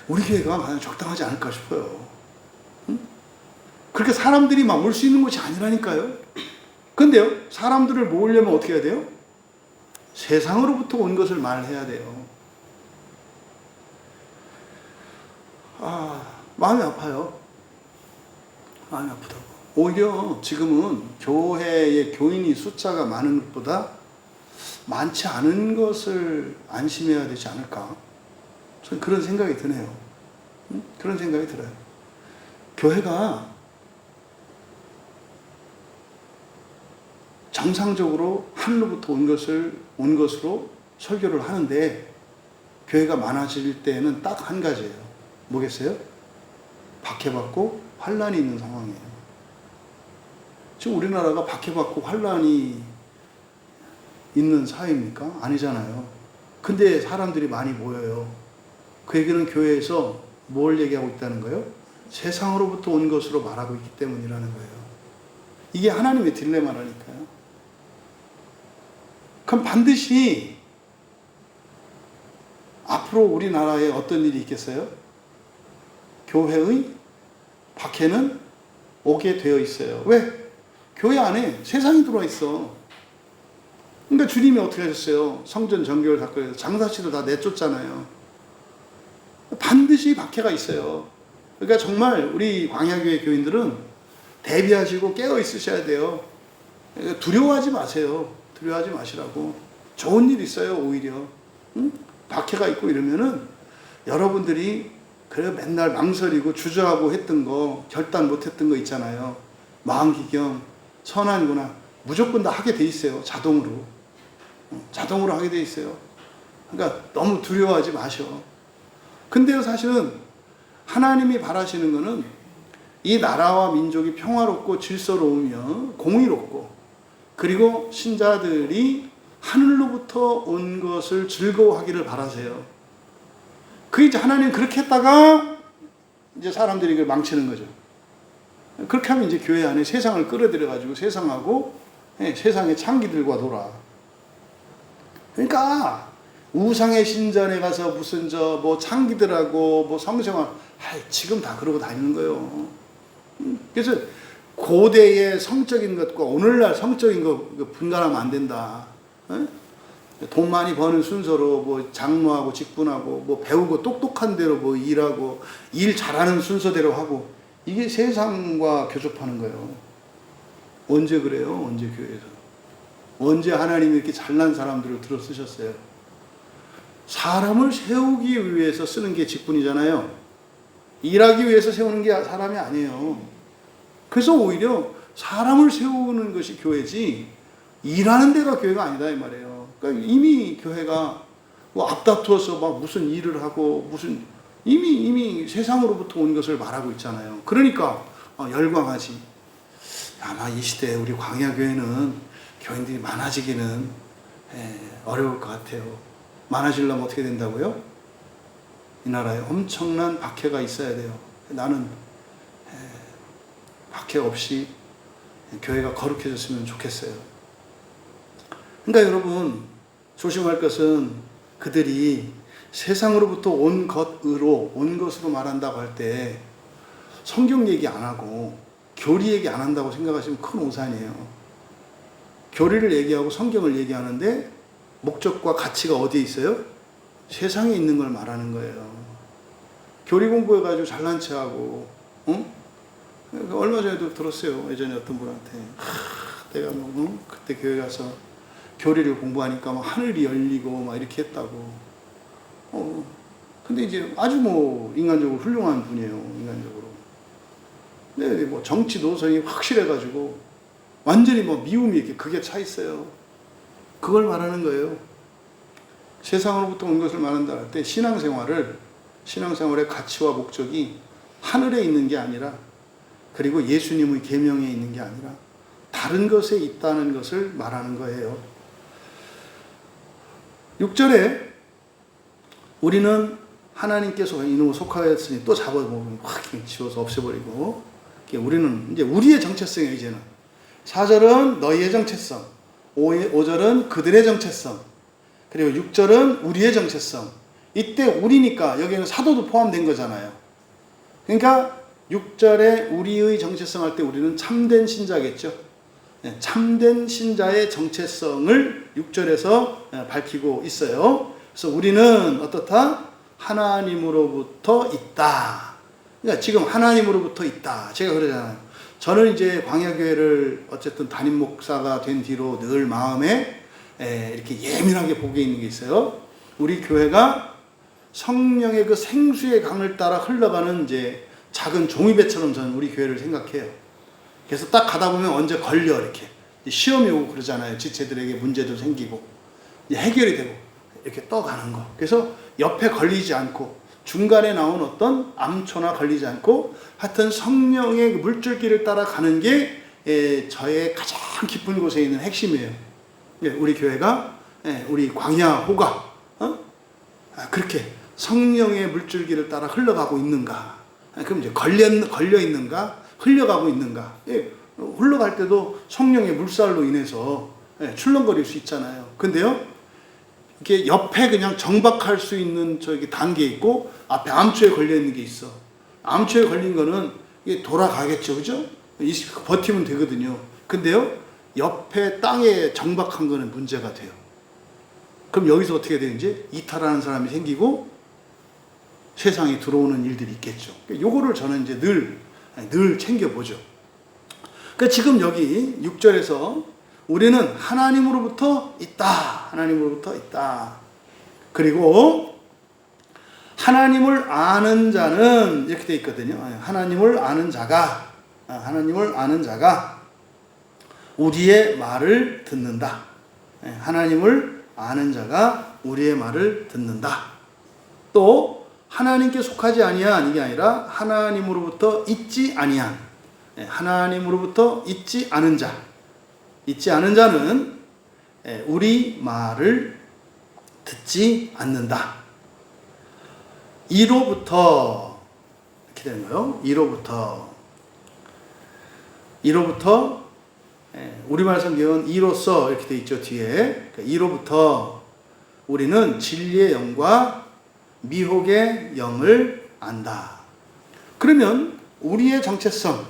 우리 교회가 가장 적당하지 않을까 싶어요. 응? 그렇게 사람들이 막 올 수 있는 곳이 아니라니까요. 근데요, 사람들을 모으려면 어떻게 해야 돼요? 세상으로부터 온 것을 말해야 돼요. 마음이 아파요. 마음이 아프다고. 오히려 지금은 교회의 교인이 숫자가 많은 것보다 많지 않은 것을 안심해야 되지 않을까? 저는 그런 생각이 드네요. 그런 생각이 들어요. 교회가 정상적으로 하늘로부터 온 것으로 설교를 하는데 교회가 많아질 때는 딱 한 가지예요. 뭐겠어요? 박해받고 환난이 있는 상황이에요. 지금 우리나라가 박해받고 환난이 있는 사회입니까? 아니잖아요. 근데 사람들이 많이 모여요. 그 얘기는 교회에서 뭘 얘기하고 있다는 거예요? 세상으로부터 온 것으로 말하고 있기 때문이라는 거예요. 이게 하나님의 딜레마라니까요. 그럼 반드시 앞으로 우리나라에 어떤 일이 있겠어요? 교회의 박해는 오게 되어 있어요. 왜? 교회 안에 세상이 들어와 있어. 그러니까 주님이 어떻게 하셨어요? 성전 정결 사건에서 장사치도 다 내쫓잖아요. 반드시 박해가 있어요. 그러니까 정말 우리 광야교회 교인들은 대비하시고 깨어 있으셔야 돼요. 두려워하지 마세요. 두려워하지 마시라고. 좋은 일 있어요, 오히려. 응? 박해가 있고 이러면은 여러분들이 그래 맨날 망설이고 주저하고 했던 거, 결단 못 했던 거 있잖아요. 마음기경, 선한구나. 무조건 다 하게 돼 있어요. 자동으로. 자동으로 하게 돼 있어요. 그러니까 너무 두려워하지 마셔. 근데요, 사실은 하나님이 바라시는 거는 이 나라와 민족이 평화롭고 질서로우며 공의롭고 그리고 신자들이 하늘로부터 온 것을 즐거워하기를 바라세요. 그 이제 하나님 그렇게 했다가 이제 사람들이 이걸 망치는 거죠. 그렇게 하면 이제 교회 안에 세상을 끌어들여 가지고 세상하고 세상의 창기들과 놀아. 그러니까 우상의 신전에 가서 무슨 뭐 창기들하고 뭐 성생활 지금 다 그러고 다니는 거예요. 그래서 고대의 성적인 것과 오늘날 성적인 거 분간하면 안 된다. 돈 많이 버는 순서로 뭐 장로하고 직분하고 뭐 배우고 똑똑한 대로 뭐 일하고 일 잘하는 순서대로 하고 이게 세상과 교접하는 거예요. 언제 그래요? 언제 교회에서? 언제 하나님이 이렇게 잘난 사람들을 들어 쓰셨어요? 사람을 세우기 위해서 쓰는 게 직분이잖아요. 일하기 위해서 세우는 게 사람이 아니에요. 그래서 오히려 사람을 세우는 것이 교회지 일하는 데가 교회가 아니다 이 말이에요. 그러니까 이미 교회가 뭐 앞다투어서 막 무슨 일을 하고 무슨 이미 세상으로부터 온 것을 말하고 있잖아요. 그러니까 열광하지. 아마 이 시대에 우리 광야교회는 교인들이 많아지기는 어려울 것 같아요. 많아지려면 어떻게 된다고요? 이 나라에 엄청난 박해가 있어야 돼요. 나는 박해 없이 교회가 거룩해졌으면 좋겠어요. 그러니까 여러분 조심할 것은 그들이 세상으로부터 온 것으로 말한다고 할 때 성경 얘기 안 하고 교리 얘기 안 한다고 생각하시면 큰 오산이에요. 교리를 얘기하고 성경을 얘기하는데 목적과 가치가 어디에 있어요? 세상에 있는 걸 말하는 거예요. 교리 공부해가지고 잘난 체하고, 응? 얼마 전에도 들었어요. 예전에 어떤 분한테 내가 그때 교회 가서 교리를 공부하니까 막 하늘이 열리고 막 이렇게 했다고. 근데 이제 아주 인간적으로 훌륭한 분이에요. 인간적으로. 근데 뭐 정치 노선이 확실해가지고 완전히 미움이 이렇게 극에 차 있어요. 그걸 말하는 거예요. 세상으로부터 온 것을 말한다 할 때 신앙생활의 가치와 목적이 하늘에 있는 게 아니라, 그리고 예수님의 계명에 있는 게 아니라 다른 것에 있다는 것을 말하는 거예요. 6절에 우리는 하나님께서 이놈을 속하였으니 또 잡아먹으면 확 지워서 없애버리고, 우리는 이제 우리의 정체성이에요. 이제는 4절은 너희의 정체성, 5절은 그들의 정체성, 그리고 6절은 우리의 정체성. 이때 우리니까 여기는 사도도 포함된 거잖아요. 그러니까 6절에 우리의 정체성 할 때 우리는 참된 신자겠죠. 참된 신자의 정체성을 6절에서 밝히고 있어요. 그래서 우리는 어떻다? 하나님으로부터 있다. 그러니까 지금 하나님으로부터 있다. 제가 그러잖아요. 저는 이제 광야교회를 어쨌든 담임 목사가 된 뒤로 늘 마음에 이렇게 예민하게 보게 있는 게 있어요. 우리 교회가 성령의 그 생수의 강을 따라 흘러가는 이제 작은 종이배처럼 저는 우리 교회를 생각해요. 그래서 딱 가다 보면 언제 걸려 이렇게 시험이 오고 그러잖아요. 지체들에게 문제도 생기고 해결이 되고 이렇게 떠가는 거. 그래서 옆에 걸리지 않고 중간에 나온 어떤 암초나 걸리지 않고 하여튼 성령의 물줄기를 따라 가는 게 저의 가장 깊은 곳에 있는 핵심이에요. 우리 교회가 우리 광야호가 그렇게 성령의 물줄기를 따라 흘러가고 있는가? 그럼 이제 걸려 있는가? 흘러가고 있는가? 흘러갈 때도 성령의 물살로 인해서 출렁거릴 수 있잖아요. 근데요, 이게 옆에 그냥 정박할 수 있는 저기 단계 있고 앞에 암초에 걸려 있는 게 있어. 암초에 걸린 거는 이게 돌아가겠죠, 그죠? 버티면 되거든요. 근데요, 옆에 땅에 정박한 거는 문제가 돼요. 그럼 여기서 어떻게 되는지 이탈하는 사람이 생기고 세상에 들어오는 일들이 있겠죠. 요거를 저는 이제 늘 챙겨보죠. 그러니까 지금 여기 6절에서 우리는 하나님으로부터 있다. 하나님으로부터 있다. 그리고 하나님을 아는 자는 이렇게 되어 있거든요. 하나님을 아는 자가 우리의 말을 듣는다. 하나님을 아는 자가 우리의 말을 듣는다. 또 하나님께 속하지 아니한 이게 아니라 하나님으로부터 있지 아니한, 하나님으로부터 있지 않은 자. 있지 않은 자는 우리 말을 듣지 않는다. 이로부터 이렇게 되는 거예요. 이로부터 우리말 성경은 이로써 이렇게 돼 있죠. 뒤에 이로부터 우리는 진리의 영과 미혹의 영을 안다. 그러면 우리의 정체성,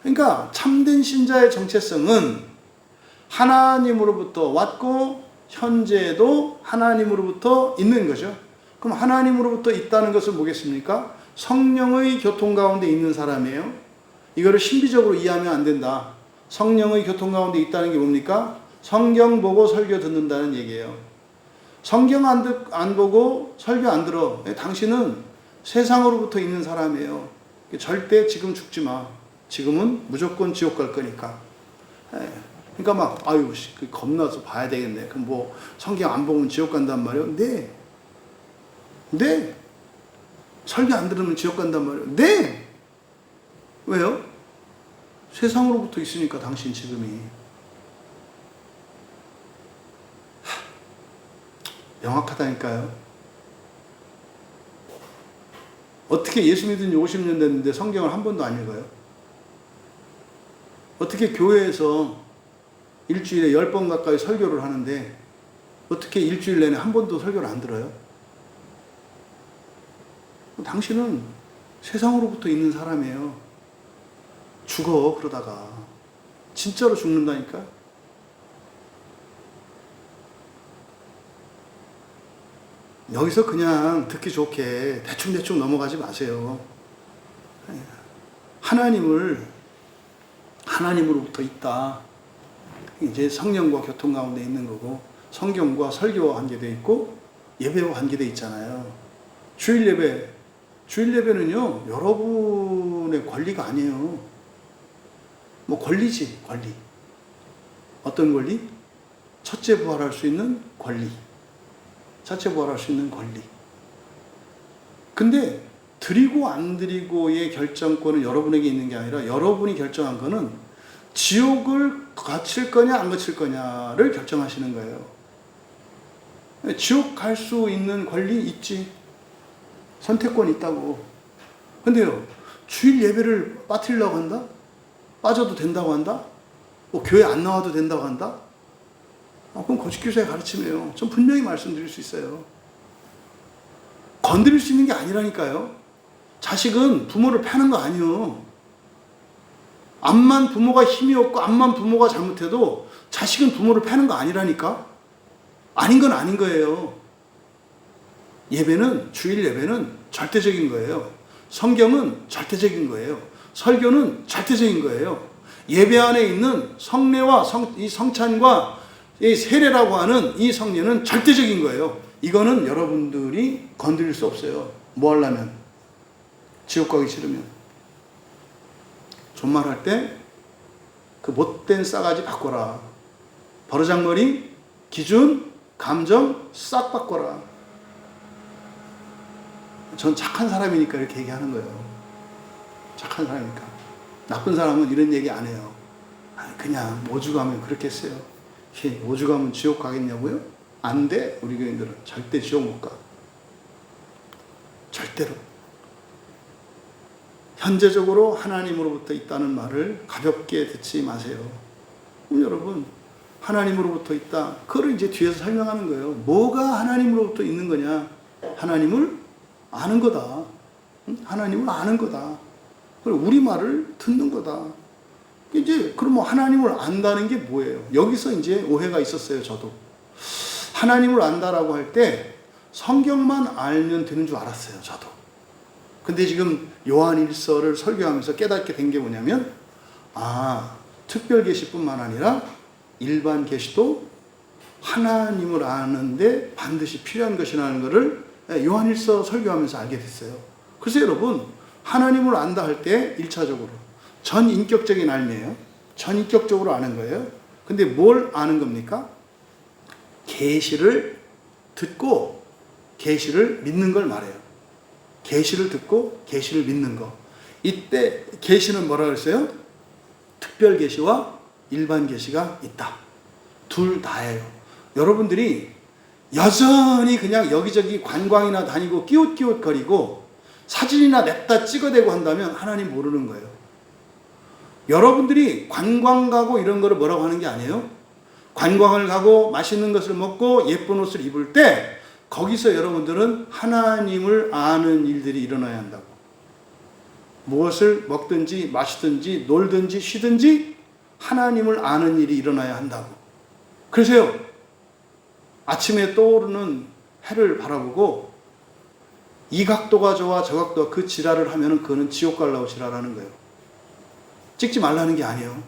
그러니까 참된 신자의 정체성은 하나님으로부터 왔고 현재도 하나님으로부터 있는 거죠. 그럼 하나님으로부터 있다는 것은 뭐겠습니까? 성령의 교통 가운데 있는 사람이에요. 이거를 신비적으로 이해하면 안 된다. 성령의 교통 가운데 있다는 게 뭡니까? 성경 보고 설교 듣는다는 얘기예요. 성경 안 보고 설교 안 들어. 당신은 세상으로부터 있는 사람이에요. 절대 지금 죽지 마. 지금은 무조건 지옥 갈 거니까. 그러니까 겁나서 봐야 되겠네. 그럼 성경 안 보면 지옥 간단 말이에요? 네. 설교 안 들으면 지옥 간단 말이에요? 네. 왜요? 세상으로부터 있으니까 당신 지금이. 명확하다니까요. 어떻게 예수 믿은 지 50년 됐는데 성경을 한 번도 안 읽어요? 어떻게 교회에서 일주일에 10번 가까이 설교를 하는데 어떻게 일주일 내내 한 번도 설교를 안 들어요? 당신은 세상으로부터 있는 사람이에요. 죽어 그러다가. 진짜로 죽는다니까. 여기서 그냥 듣기 좋게 대충대충 넘어가지 마세요. 하나님으로부터 있다. 이제 성령과 교통 가운데 있는 거고, 성경과 설교와 관계되어 있고, 예배와 관계되어 있잖아요. 주일 예배는요, 여러분의 권리가 아니에요. 뭐 권리지, 권리. 어떤 권리? 첫째 부활할 수 있는 권리. 첫째 부활할 수 있는 권리. 근데 드리고 안 드리고의 결정권은 여러분에게 있는 게 아니라 여러분이 결정한 거는 지옥을 거칠 거냐 안 거칠 거냐를 결정하시는 거예요. 지옥 갈 수 있는 권리 있지. 선택권이 있다고. 근데요, 주일 예배를 빠뜨리려고 한다? 빠져도 된다고 한다? 뭐 교회 안 나와도 된다고 한다? 그럼 거짓교사의 가르침이에요. 전 분명히 말씀드릴 수 있어요. 건드릴 수 있는 게 아니라니까요. 자식은 부모를 패는 거 아니에요. 암만 부모가 힘이 없고 암만 부모가 잘못해도 자식은 부모를 패는 거 아니라니까. 아닌 건 아닌 거예요. 예배는, 주일 예배는 절대적인 거예요. 성경은 절대적인 거예요. 설교는 절대적인 거예요. 예배 안에 있는 성례와 이 성찬과 이 세례라고 하는 이 성례는 절대적인 거예요. 이거는 여러분들이 건드릴 수 없어요. 뭐 하려면? 지옥 가기 싫으면. 존말할 때 그 못된 싸가지 바꿔라. 버르장머리, 기준, 감정 싹 바꿔라. 전 착한 사람이니까 이렇게 얘기하는 거예요. 착한 사람이니까. 나쁜 사람은 이런 얘기 안 해요. 그냥 오죽하면 그렇게 했어요. 오죽하면 지옥 가겠냐고요? 안 돼. 우리 교인들은 절대 지옥 못 가. 절대로. 현재적으로 하나님으로부터 있다는 말을 가볍게 듣지 마세요. 그럼 여러분, 하나님으로부터 있다. 그걸 이제 뒤에서 설명하는 거예요. 뭐가 하나님으로부터 있는 거냐? 하나님을 아는 거다. 하나님을 아는 거다. 그리고 우리 말을 듣는 거다. 이제 그럼 뭐 하나님을 안다는 게 뭐예요? 여기서 이제 오해가 있었어요. 저도 하나님을 안다라고 할 때 성경만 알면 되는 줄 알았어요. 저도. 근데 지금 요한일서를 설교하면서 깨닫게 된 게 뭐냐면, 특별 계시뿐만 아니라 일반 계시도 하나님을 아는데 반드시 필요한 것이라는 것을 요한일서 설교하면서 알게 됐어요. 그래서 여러분, 하나님을 안다 할 때 1차적으로 전인격적인 알미예요. 전인격적으로 아는 거예요. 근데 뭘 아는 겁니까? 계시를 듣고 계시를 믿는 걸 말해요. 계시를 듣고 계시를 믿는 거. 이때 계시는 뭐라 그랬어요? 특별 계시와 일반 계시가 있다. 둘 다예요. 여러분들이 여전히 그냥 여기저기 관광이나 다니고 끼웃끼웃거리고 사진이나 냅다 찍어대고 한다면 하나님 모르는 거예요. 여러분들이 관광 가고 이런 거를 뭐라고 하는 게 아니에요. 관광을 가고 맛있는 것을 먹고 예쁜 옷을 입을 때 거기서 여러분들은 하나님을 아는 일들이 일어나야 한다고. 무엇을 먹든지 마시든지 놀든지 쉬든지 하나님을 아는 일이 일어나야 한다고. 그래서요, 아침에 떠오르는 해를 바라보고 이 각도가 좋아 저 각도가 그 지랄을 하면은 그거는 지옥 가려고 지랄하는 거예요. 찍지 말라는 게 아니에요.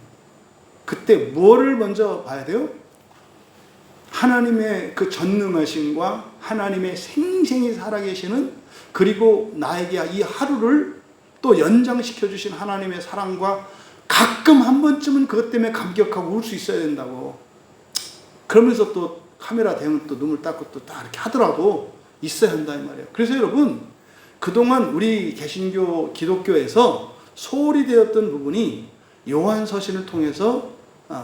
그때 뭐를 먼저 봐야 돼요? 하나님의 그 전능하심과 하나님의 생생히 살아계시는, 그리고 나에게 이 하루를 또 연장시켜 주신 하나님의 사랑과 가끔 한 번쯤은 그것 때문에 감격하고 울 수 있어야 된다고. 그러면서 또 카메라 대면 또 눈물 닦고 또 딱 이렇게 하더라도 있어야 한다 이 말이에요. 그래서 여러분, 그동안 우리 개신교 기독교에서 소홀히 되었던 부분이 요한서신을 통해서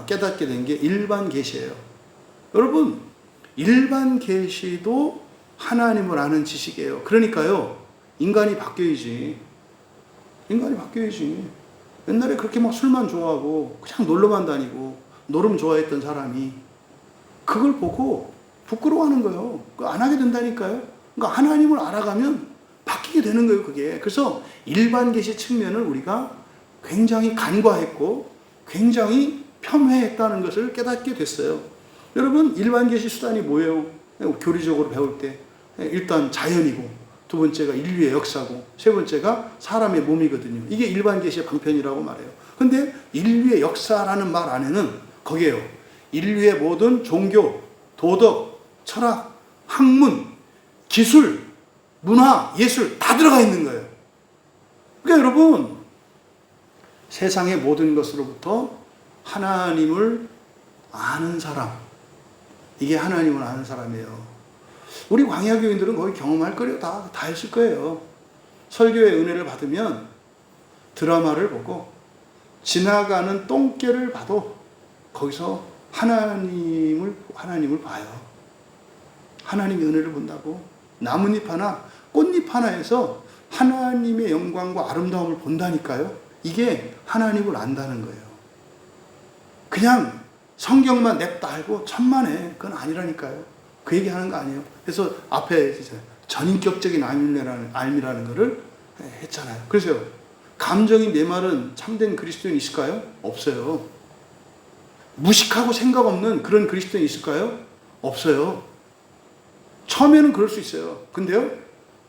깨닫게 된 게 일반 계시예요. 여러분, 일반 계시도 하나님을 아는 지식이에요. 그러니까요, 인간이 바뀌어야지. 인간이 바뀌어야지. 옛날에 그렇게 막 술만 좋아하고 그냥 놀러만 다니고 노름 좋아했던 사람이 그걸 보고 부끄러워하는 거예요. 안 하게 된다니까요. 그러니까 하나님을 알아가면 바뀌게 되는 거예요, 그게. 그래서 일반 계시 측면을 우리가 굉장히 간과했고 굉장히 폄훼했다는 것을 깨닫게 됐어요. 여러분, 일반 계시 수단이 뭐예요? 교리적으로 배울 때 일단 자연이고, 두 번째가 인류의 역사고, 세 번째가 사람의 몸이거든요. 이게 일반 계시의 방편이라고 말해요. 근데 인류의 역사라는 말 안에는 거기에요. 인류의 모든 종교, 도덕, 철학, 학문, 기술, 문화, 예술 다 들어가 있는 거예요. 그러니까 여러분, 세상의 모든 것으로부터 하나님을 아는 사람, 이게 하나님을 아는 사람이에요. 우리 광야교인들은 거의 경험할 거예요. 다 했을 거예요. 설교의 은혜를 받으면 드라마를 보고 지나가는 똥개를 봐도 거기서 하나님을 봐요. 하나님의 은혜를 본다고. 나뭇잎 하나, 꽃잎 하나에서 하나님의 영광과 아름다움을 본다니까요. 이게 하나님을 안다는 거예요. 그냥 성경만 냅다 알고 천만에 그건 아니라니까요. 그 얘기 하는 거 아니에요. 그래서 앞에 전인격적인 알미라는 거를 했잖아요. 그래서요, 감정이 메마른 참된 그리스도인 있을까요? 없어요. 무식하고 생각 없는 그런 그리스도인 있을까요? 없어요. 처음에는 그럴 수 있어요. 근데요,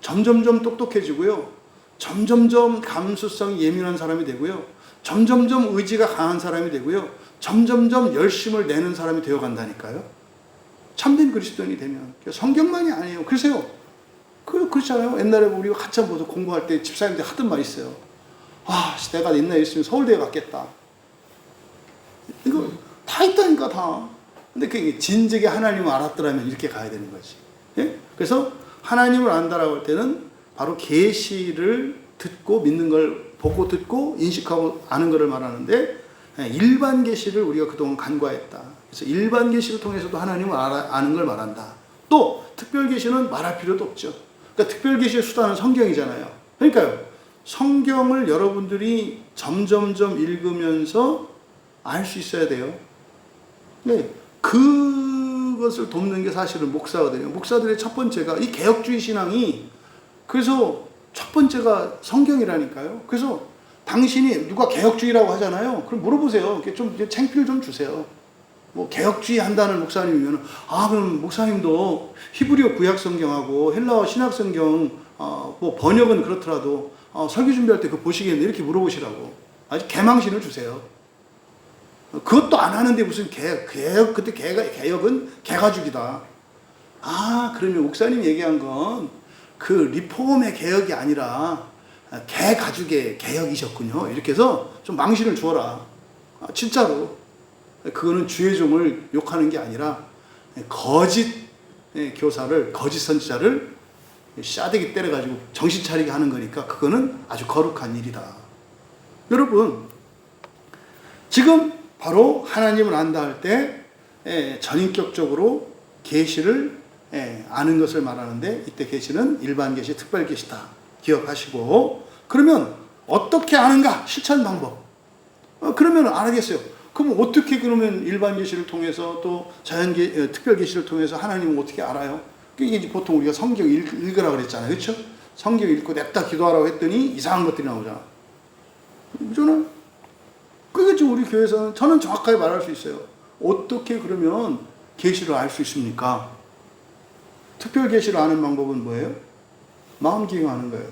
점점점 똑똑해지고요, 점점점 감수성이 예민한 사람이 되고요, 점점점 의지가 강한 사람이 되고요, 점점점 열심을 내는 사람이 되어간다니까요. 참된 그리스도인이 되면. 성경만이 아니에요. 그러세요. 그렇잖아요. 옛날에 우리가 한참 보도 공부할 때 집사님들 하던 말이 있어요. 아, 내가 옛날에 있으면 서울대에 갔겠다. 이거 다 있다니까, 다. 근데 그게 진즉에 하나님을 알았더라면 이렇게 가야 되는 거지. 예? 그래서 하나님을 안다라고 할 때는 바로 계시를 듣고 믿는 걸 보고 듣고 인식하고 아는 것을 말하는데, 일반 계시를 우리가 그동안 간과했다. 그래서 일반 계시를 통해서도 하나님을 아는 걸 말한다. 또 특별 계시는 말할 필요도 없죠. 그러니까 특별 계시의 수단은 성경이잖아요. 그러니까요, 성경을 여러분들이 점점점 읽으면서 알 수 있어야 돼요. 네, 그것을 돕는 게 사실은 목사거든요. 목사들의 첫 번째가 이 개혁주의 신앙이, 그래서 첫 번째가 성경이라니까요. 그래서 당신이 누가 개혁주의라고 하잖아요. 그럼 물어보세요. 좀 창피를 좀 주세요. 뭐 개혁주의 한다는 목사님이면, 그럼 목사님도 히브리어 구약 성경하고 헬라어 신약 성경 뭐 번역은 그렇더라도 설교 준비할 때 그거 보시겠네, 이렇게 물어보시라고. 아주 개망신을 주세요. 그것도 안 하는데 무슨 그때 개혁은 개가죽이다. 그러면 목사님 얘기한 건 그 리폼의 개혁이 아니라 개가죽의 개혁이셨군요. 이렇게 해서 좀 망신을 주어라. 진짜로. 그거는 주의 종을 욕하는 게 아니라 거짓 교사를, 거짓 선지자를 싸대기 때려가지고 정신 차리게 하는 거니까 그거는 아주 거룩한 일이다. 여러분, 지금 바로 하나님을 안다 할 때 전인격적으로 계시를 아는 것을 말하는데, 이때 계시는 일반 계시, 특별 계시다 기억하시고, 그러면 어떻게 아는가? 실천 방법. 그러면 알겠어요. 그럼 어떻게, 그러면 일반 계시를 통해서 또 특별 계시를 통해서 하나님을 어떻게 알아요? 이게 이제 보통 우리가 성경 읽으라 그랬잖아요. 그렇죠? 성경 읽고 냅다 기도하라고 했더니 이상한 것들이 나오잖아. 그잖아요. 그게 지금 우리 교회에서는 저는 정확하게 말할 수 있어요. 어떻게 그러면 계시를 알 수 있습니까? 특별 계시를 아는 방법은 뭐예요? 마음 기용하는 거예요.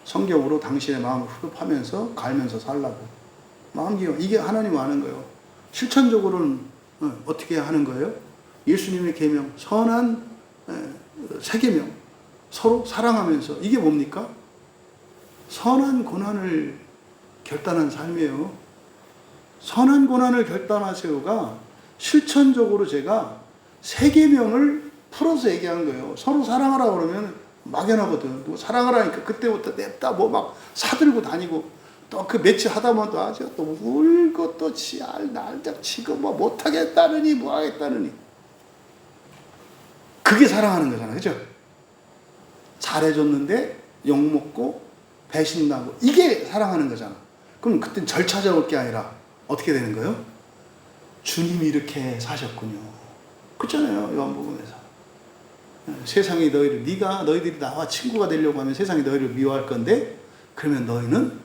성경으로 당신의 마음을 흡입하면서 갈면서 살라고. 마음 기용. 이게 하나님 아는 거예요. 실천적으로는 어떻게 하는 거예요? 예수님의 계명, 선한 세 계명, 서로 사랑하면서. 이게 뭡니까? 선한 고난을 결단한 삶이에요. 선한 고난을 결단하세요가 실천적으로 제가 세 계명을 풀어서 얘기한 거예요. 서로 사랑하라 그러면 막연하거든. 또 사랑하라니까 그때부터 냅다 뭐 막 사들고 다니고, 또 그 며칠 하다 보면 또 아주 또 울고 또 날작 치고 뭐 못하겠다느니 뭐 하겠다느니. 그게 사랑하는 거잖아. 그죠? 잘해줬는데 욕먹고 배신나고, 이게 사랑하는 거잖아. 그럼 그땐 절차적일 게 아니라 어떻게 되는 거예요? 주님이 이렇게 사셨군요. 그렇잖아요. 요한복음에서. 세상이 너희들이 나와 친구가 되려고 하면 세상이 너희를 미워할 건데, 그러면 너희는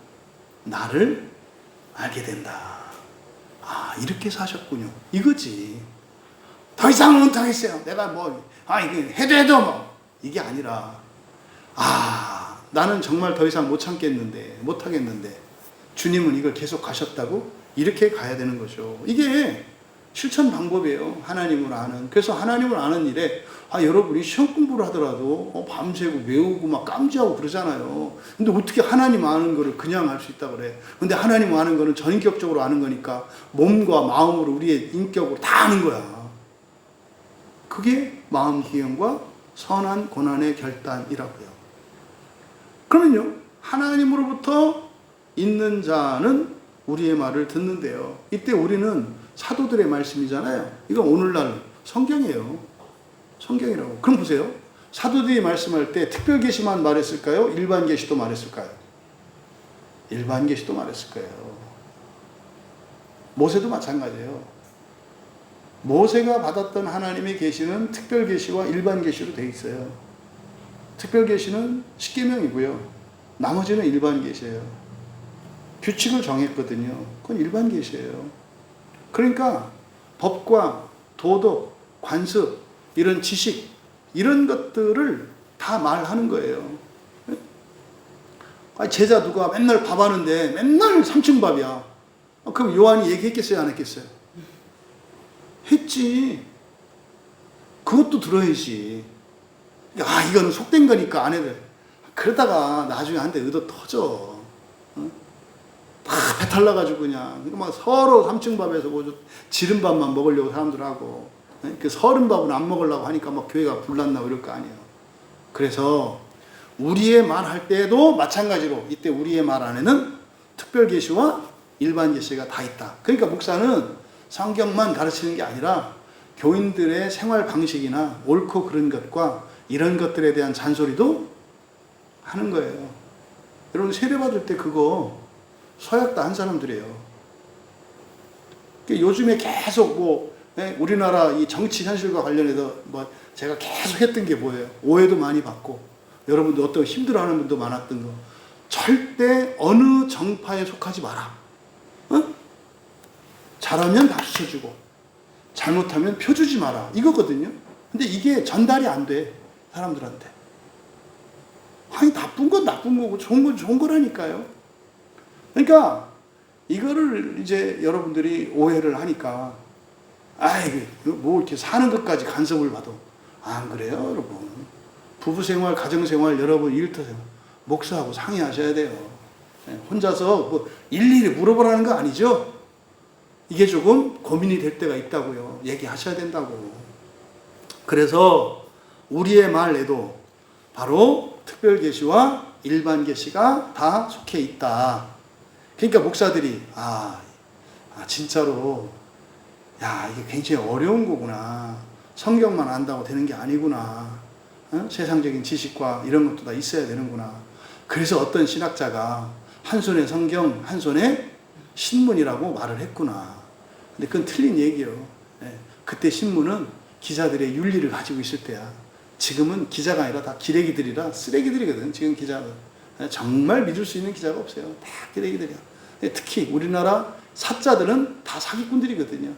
나를 알게 된다. 아, 이렇게 사셨군요. 이거지. 더 이상은 못하겠어요. 내가 이게 해도 뭐. 이게 아니라, 나는 정말 더 이상 못 참겠는데, 못 하겠는데, 주님은 이걸 계속 가셨다고? 이렇게 가야 되는 거죠. 이게 실천 방법이에요. 하나님을 아는. 그래서 하나님을 아는 일에, 여러분이 시험 공부를 하더라도 밤새고 외우고 막 깜지하고 그러잖아요. 근데 어떻게 하나님 아는 거를 그냥 할 수 있다 그래. 근데 하나님 아는 거는 전인격적으로 아는 거니까 몸과 마음으로 우리의 인격으로 다 아는 거야. 그게 마음 기형과 선한 고난의 결단이라고요. 그러면요, 하나님으로부터 있는 자는 우리의 말을 듣는데요. 이때 우리는 사도들의 말씀이잖아요. 이건 오늘날 성경이에요. 성경이라고. 그럼 보세요. 사도들이 말씀할 때 특별 계시만 말했을까요? 일반 계시도 말했을까요? 일반 계시도 말했을 거예요. 모세도 마찬가지예요. 모세가 받았던 하나님의 계시는 특별 계시와 일반 계시로 되어 있어요. 특별 계시는 십계명이고요. 나머지는 일반 계시예요. 규칙을 정했거든요. 그건 일반 계시예요. 그러니까 법과 도덕, 관습, 이런 지식, 이런 것들을 다 말하는 거예요. 제자 누가 맨날 밥 하는데 맨날 3층 밥이야. 그럼 요한이 얘기했겠어요? 안 했겠어요? 했지. 그것도 들어야지. 이거는 속된 거니까 안 해도. 그러다가 나중에 한테 의도 터져. 다 배탈 나가지고 그냥 막 서로 3층 밥에서 지른 밥만 먹으려고 사람들 하고, 그 서른 밥은 안 먹으려고 하니까 막 교회가 불났나 이럴 거 아니에요. 그래서 우리의 말할 때도 마찬가지로 이때 우리의 말 안에는 특별 계시와 일반 계시가 다 있다. 그러니까 목사는 성경만 가르치는 게 아니라 교인들의 생활 방식이나 옳고 그른 것과 이런 것들에 대한 잔소리도 하는 거예요. 여러분 세례 받을 때 그거 서약 다 한 사람들이에요. 요즘에 계속 우리나라 이 정치 현실과 관련해서 제가 계속 했던 게 뭐예요? 오해도 많이 받고 여러분도 어떤 힘들어하는 분도 많았던 거. 절대 어느 정파에 속하지 마라. 잘하면 박수 쳐주고 잘못하면 표 주지 마라. 이거거든요. 근데 이게 전달이 안 돼. 사람들한테. 나쁜 건 나쁜 거고 좋은 건 좋은 거라니까요. 그러니까 이거를 이제 여러분들이 오해를 하니까 뭐 이렇게 사는 것까지 간섭을 봐도 안 그래요, 여러분. 부부생활, 가정생활, 여러분 일터생활 목사하고 상의하셔야 돼요. 혼자서 일일이 물어보라는 거 아니죠? 이게 조금 고민이 될 때가 있다고요. 얘기하셔야 된다고. 그래서 우리의 말에도 바로 특별 계시와 일반 계시가 다 속해 있다. 그러니까 목사들이 진짜로 이게 굉장히 어려운 거구나. 성경만 안다고 되는 게 아니구나. 세상적인 지식과 이런 것도 다 있어야 되는구나. 그래서 어떤 신학자가 한 손에 성경, 한 손에 신문이라고 말을 했구나. 근데 그건 틀린 얘기예요. 그때 신문은 기자들의 윤리를 가지고 있을 때야. 지금은 기자가 아니라 다 기레기들이라 쓰레기들이거든. 지금 기자는 정말 믿을 수 있는 기자가 없어요. 다 기레기들이야. 특히 우리나라 사자들은 다 사기꾼들이거든요.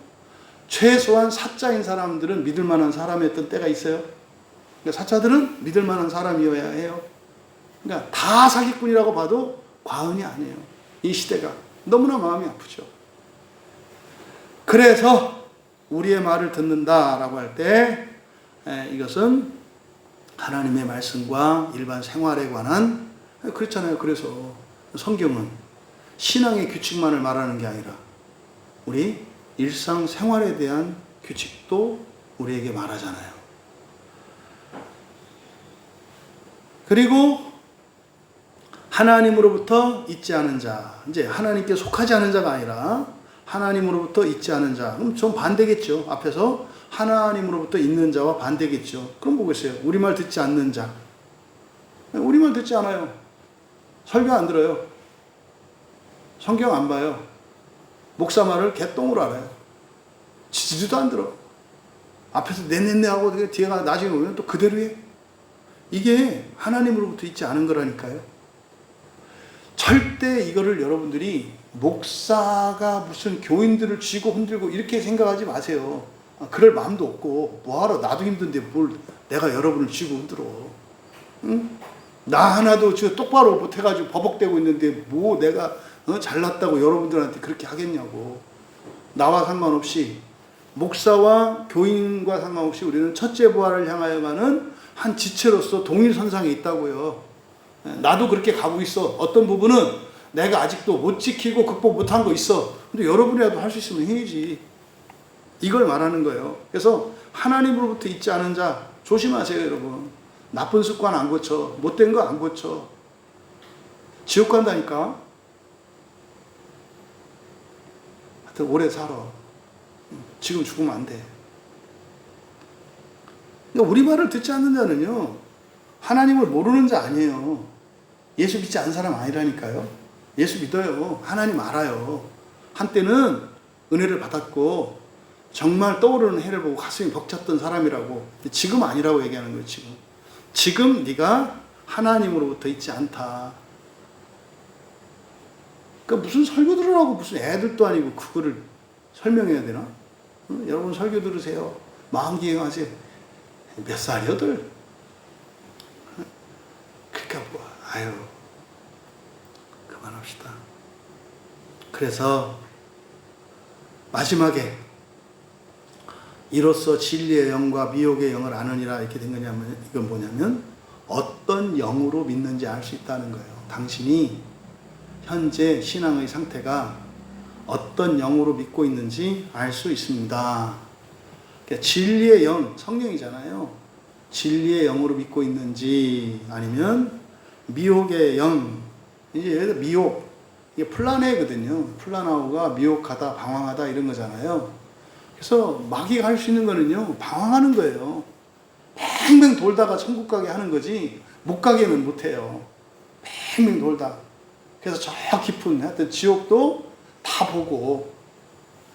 최소한 사자인 사람들은 믿을 만한 사람이었던 때가 있어요. 그러니까 사자들은 믿을 만한 사람이어야 해요. 그러니까 다 사기꾼이라고 봐도 과언이 아니에요. 이 시대가 너무나 마음이 아프죠. 그래서 우리의 말을 듣는다라고 할 때 이것은 하나님의 말씀과 일반 생활에 관한, 그렇잖아요. 그래서 성경은 신앙의 규칙만을 말하는 게 아니라 우리 일상생활에 대한 규칙도 우리에게 말하잖아요. 그리고 하나님으로부터 있지 않은 자, 이제 하나님께 속하지 않은 자가 아니라 하나님으로부터 있지 않은 자. 그럼 좀 반대겠죠. 앞에서 하나님으로부터 있는 자와 반대겠죠. 그럼 보겠어요. 우리말 듣지 않는 자. 우리말 듣지 않아요. 설교 안 들어요. 성경 안 봐요. 목사 말을 개똥으로 알아요. 지지도 안 들어. 앞에서 네네네 하고 뒤에가 나중에 오면 또 그대로 해. 이게 하나님으로부터 있지 않은 거라니까요. 절대 이거를 여러분들이 목사가 무슨 교인들을 쥐고 흔들고 이렇게 생각하지 마세요. 그럴 마음도 없고, 뭐하러, 나도 힘든데 뭘 내가 여러분을 쥐고 흔들어. 응? 나 하나도 지금 똑바로 못해가지고 버벅대고 있는데 뭐 내가 잘났다고 여러분들한테 그렇게 하겠냐고. 나와 상관없이, 목사와 교인과 상관없이 우리는 첫째 부활을 향하여 가는 한 지체로서 동일선상에 있다고요. 나도 그렇게 가고 있어. 어떤 부분은 내가 아직도 못 지키고 극복 못한 거 있어. 근데 여러분이라도 할 수 있으면 해야지. 이걸 말하는 거예요. 그래서 하나님으로부터 있지 않은 자 조심하세요, 여러분. 나쁜 습관 안 고쳐, 못된 거 안 고쳐, 지옥 간다니까. 하여튼 오래 살아. 지금 죽으면 안 돼. 그러니까 우리 말을 듣지 않는 자는요, 하나님을 모르는 자 아니에요. 예수 믿지 않은 사람 아니라니까요. 예수 믿어요. 하나님 알아요. 한때는 은혜를 받았고 정말 떠오르는 해를 보고 가슴이 벅찼던 사람이라고. 지금 아니라고 얘기하는 거예요. 지금 네가 하나님으로부터 있지 않다. 그러니까 무슨 설교 들으라고 무슨 애들도 아니고 그거를 설명해야 되나? 여러분 설교 들으세요. 마음기행하세요. 몇 살이어들? 그러니까 뭐, 아유, 그만합시다. 그래서 마지막에 이로써 진리의 영과 미혹의 영을 아느니라 이렇게 된 거냐면, 이건 뭐냐면 어떤 영으로 믿는지 알 수 있다는 거예요. 당신이 현재 신앙의 상태가 어떤 영으로 믿고 있는지 알 수 있습니다. 그러니까 진리의 영, 성령이잖아요. 진리의 영으로 믿고 있는지, 아니면 미혹의 영. 이제 예를 들어 미혹, 이게 플라네거든요. 플라나오가 미혹하다, 방황하다 이런 거잖아요. 그래서 마귀가 할 수 있는 거는요, 방황하는 거예요. 팽팽 돌다가 천국 가게 하는 거지 못 가게는 못 해요. 팽팽 돌다. 그래서 저 깊은, 하여튼 지옥도 다 보고,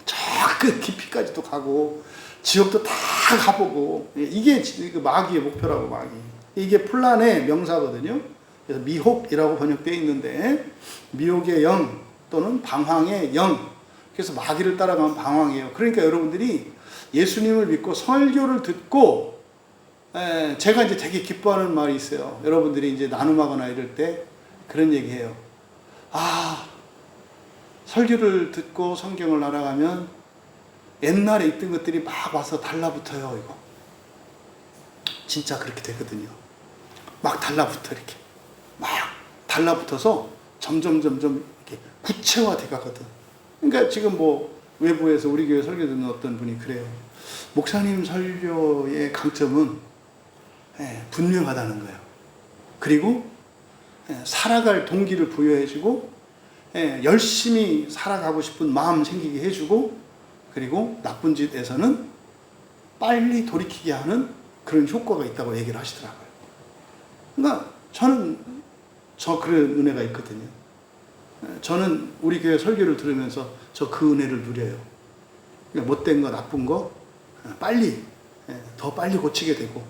저 끝 깊이까지도 가고, 지옥도 다 가보고, 이게 마귀의 목표라고, 마귀. 이게 플란의 명사거든요. 그래서 미혹이라고 번역되어 있는데, 미혹의 영 또는 방황의 영. 그래서 마귀를 따라가면 방황이에요. 그러니까 여러분들이 예수님을 믿고 설교를 듣고, 제가 이제 되게 기뻐하는 말이 있어요. 여러분들이 이제 나눔하거나 이럴 때 그런 얘기 해요. 아, 설교를 듣고 성경을 알아가면 옛날에 있던 것들이 막 와서 달라붙어요, 이거. 진짜 그렇게 되거든요. 막 달라붙어, 이렇게. 막 달라붙어서 점점 이렇게 구체화돼 가거든. 그러니까 지금 뭐 외부에서 우리 교회 설교 듣는 어떤 분이 그래요. 목사님 설교의 강점은 분명하다는 거예요. 그리고 살아갈 동기를 부여해주고, 열심히 살아가고 싶은 마음 생기게 해주고, 그리고 나쁜 짓에서는 빨리 돌이키게 하는 그런 효과가 있다고 얘기를 하시더라고요. 그러니까 저는 그런 은혜가 있거든요. 저는 우리 교회 설교를 들으면서 저 그 은혜를 누려요. 그러니까 못된 거, 나쁜 거 빨리, 더 빨리 고치게 되고,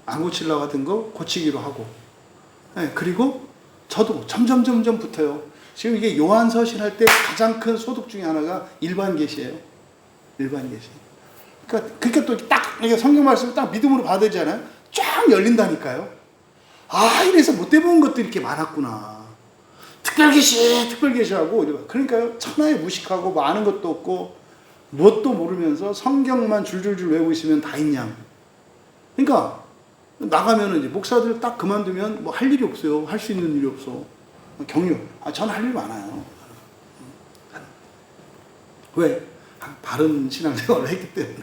안 고치려고 하던 거 고치기로 하고, 그리고 저도 점점 붙어요. 지금 이게 요한서신 할 때 가장 큰 소득 중에 하나가 일반 계시예요. 일반 계시. 그러니까 또 딱 성경 말씀을 딱 믿음으로 받아들이잖아요. 쫙 열린다니까요. 아, 이래서 못돼 본 것들이 이렇게 많았구나. 특별계시하고, 그러니까요, 천하에 무식하고 뭐 아는 것도 없고 뭣도 모르면서 성경만 줄줄줄 외우고 있으면 다 있냐. 그러니까 나가면은 이제 목사들 딱 그만두면 뭐 할 일이 없어요. 할 수 있는 일이 없어. 격려. 저는 할 일 많아요. 왜? 바른 신앙생활을 했기 때문에.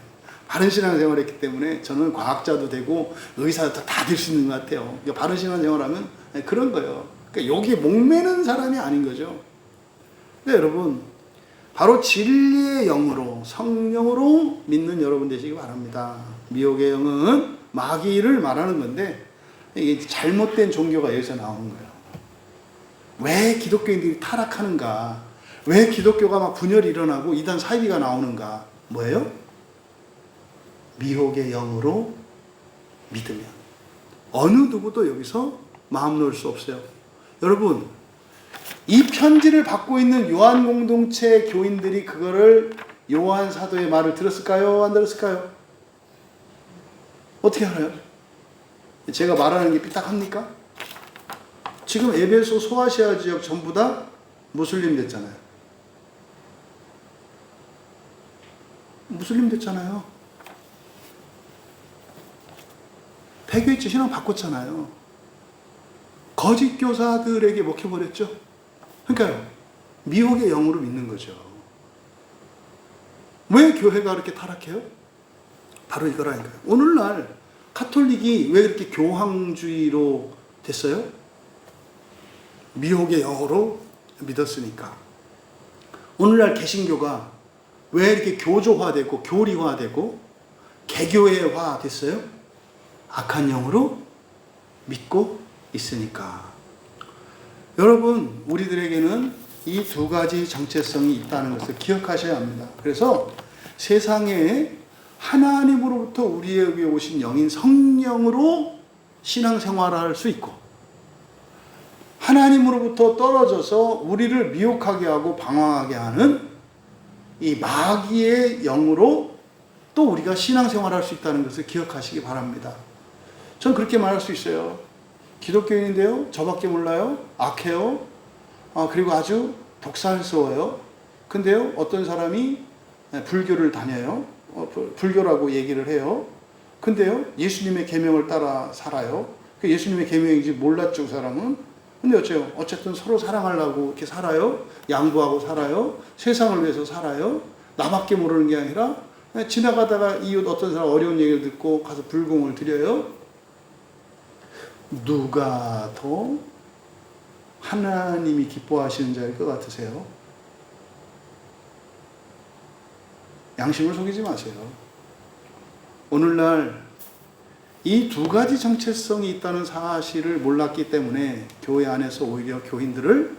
바른 신앙생활을 했기 때문에 저는 과학자도 되고 의사도 다 될 수 있는 것 같아요. 그러니까 바른 신앙생활하면 그런 거예요. 그러니까 여기에 목매는 사람이 아닌 거죠. 그러니까 여러분, 바로 진리의 영으로, 성령으로 믿는 여러분 되시기 바랍니다. 미혹의 영은 마귀를 말하는 건데, 이게 잘못된 종교가 여기서 나오는 거예요. 왜 기독교인들이 타락하는가? 왜 기독교가 막 분열이 일어나고 이단 사이비가 나오는가? 뭐예요? 미혹의 영으로 믿으면 어느 누구도 여기서 마음 놓을 수 없어요. 여러분, 이 편지를 받고 있는 요한 공동체 교인들이 그거를 요한 사도의 말을 들었을까요? 안 들었을까요? 어떻게 알아요? 제가 말하는 게 삐딱합니까? 지금 에베소 소아시아 지역 전부 다 무슬림 됐잖아요. 무슬림 됐잖아요. 폐교했죠. 신앙 바꿨잖아요. 거짓 교사들에게 먹혀버렸죠. 그러니까요, 미혹의 영으로 믿는 거죠. 왜 교회가 그렇게 타락해요? 바로 이거라니까요. 오늘날 카톨릭이 왜 그렇게 교황주의로 됐어요? 미혹의 영으로 믿었으니까. 오늘날 개신교가 왜 이렇게 교조화되고 교리화되고 개교회화 됐어요? 악한 영으로 믿고 있으니까. 여러분, 우리들에게는 이 두 가지 정체성이 있다는 것을 기억하셔야 합니다. 그래서 세상에 하나님으로부터 우리에게 오신 영인 성령으로 신앙생활할 수 있고, 하나님으로부터 떨어져서 우리를 미혹하게 하고 방황하게 하는 이 마귀의 영으로 또 우리가 신앙생활할 수 있다는 것을 기억하시기 바랍니다. 전 그렇게 말할 수 있어요. 기독교인인데요, 저밖에 몰라요, 악해요, 그리고 아주 독살스러워요. 근데요, 어떤 사람이 불교를 다녀요. 불교라고 얘기를 해요. 근데요, 예수님의 계명을 따라 살아요. 예수님의 계명인지 몰랐죠, 그 사람은. 근데 어째요? 어쨌든 서로 사랑하려고 이렇게 살아요. 양보하고 살아요. 세상을 위해서 살아요. 나밖에 모르는 게 아니라 지나가다가 이웃 어떤 사람 어려운 얘기를 듣고 가서 불공을 드려요. 누가 더 하나님이 기뻐하시는 자일 것 같으세요? 양심을 속이지 마세요. 오늘날 이 두 가지 정체성이 있다는 사실을 몰랐기 때문에 교회 안에서 오히려 교인들을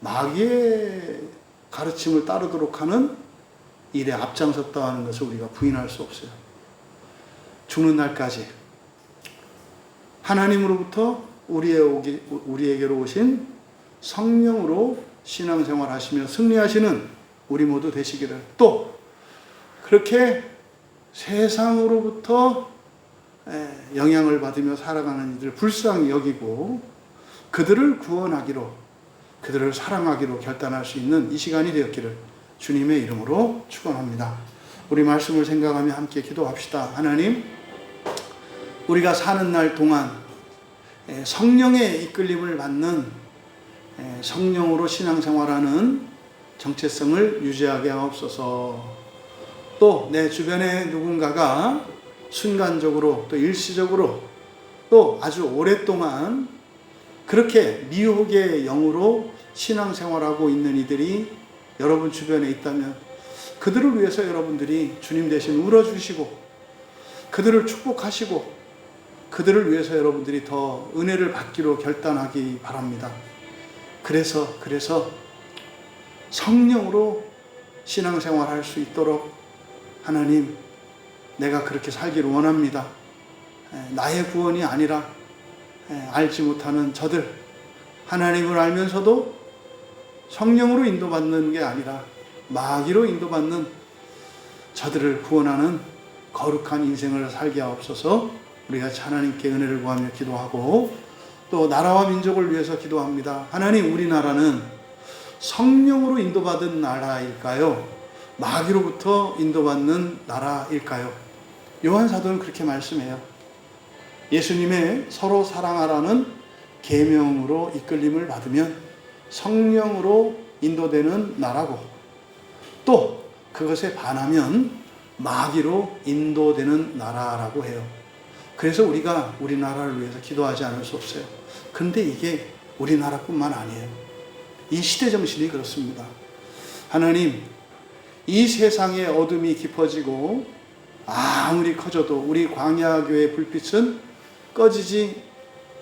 마귀의 가르침을 따르도록 하는 일에 앞장섰다 하는 것을 우리가 부인할 수 없어요. 죽는 날까지 하나님으로부터 우리에게로 오신 성령으로 신앙생활 하시며 승리하시는 우리 모두 되시기를, 또 그렇게 세상으로부터 영향을 받으며 살아가는 이들을 불쌍히 여기고 그들을 구원하기로, 그들을 사랑하기로 결단할 수 있는 이 시간이 되었기를 주님의 이름으로 축원합니다. 우리 말씀을 생각하며 함께 기도합시다. 하나님, 우리가 사는 날 동안 성령의 이끌림을 받는 성령으로 신앙생활하는 정체성을 유지하게 하옵소서. 또 내 주변에 누군가가 순간적으로 또 일시적으로 또 아주 오랫동안 그렇게 미혹의 영으로 신앙생활하고 있는 이들이 여러분 주변에 있다면 그들을 위해서 여러분들이 주님 대신 울어주시고 그들을 축복하시고 그들을 위해서 여러분들이 더 은혜를 받기로 결단하기 바랍니다. 그래서 성령으로 신앙생활할 수 있도록 하나님, 내가 그렇게 살기를 원합니다. 나의 구원이 아니라 알지 못하는 저들, 하나님을 알면서도 성령으로 인도받는 게 아니라 마귀로 인도받는 저들을 구원하는 거룩한 인생을 살게 하옵소서. 우리가 하나님께 은혜를 구하며 기도하고 또 나라와 민족을 위해서 기도합니다. 하나님, 우리나라는 성령으로 인도받은 나라일까요? 마귀로부터 인도받는 나라일까요? 요한 사도는 그렇게 말씀해요. 예수님의 서로 사랑하라는 계명으로 이끌림을 받으면 성령으로 인도되는 나라고, 또 그것에 반하면 마귀로 인도되는 나라라고 해요. 그래서 우리가 우리나라를 위해서 기도하지 않을 수 없어요. 그런데 이게 우리나라뿐만 아니에요. 이 시대 정신이 그렇습니다. 하나님, 이 세상의 어둠이 깊어지고 아무리 커져도 우리 광야교회의 불빛은 꺼지지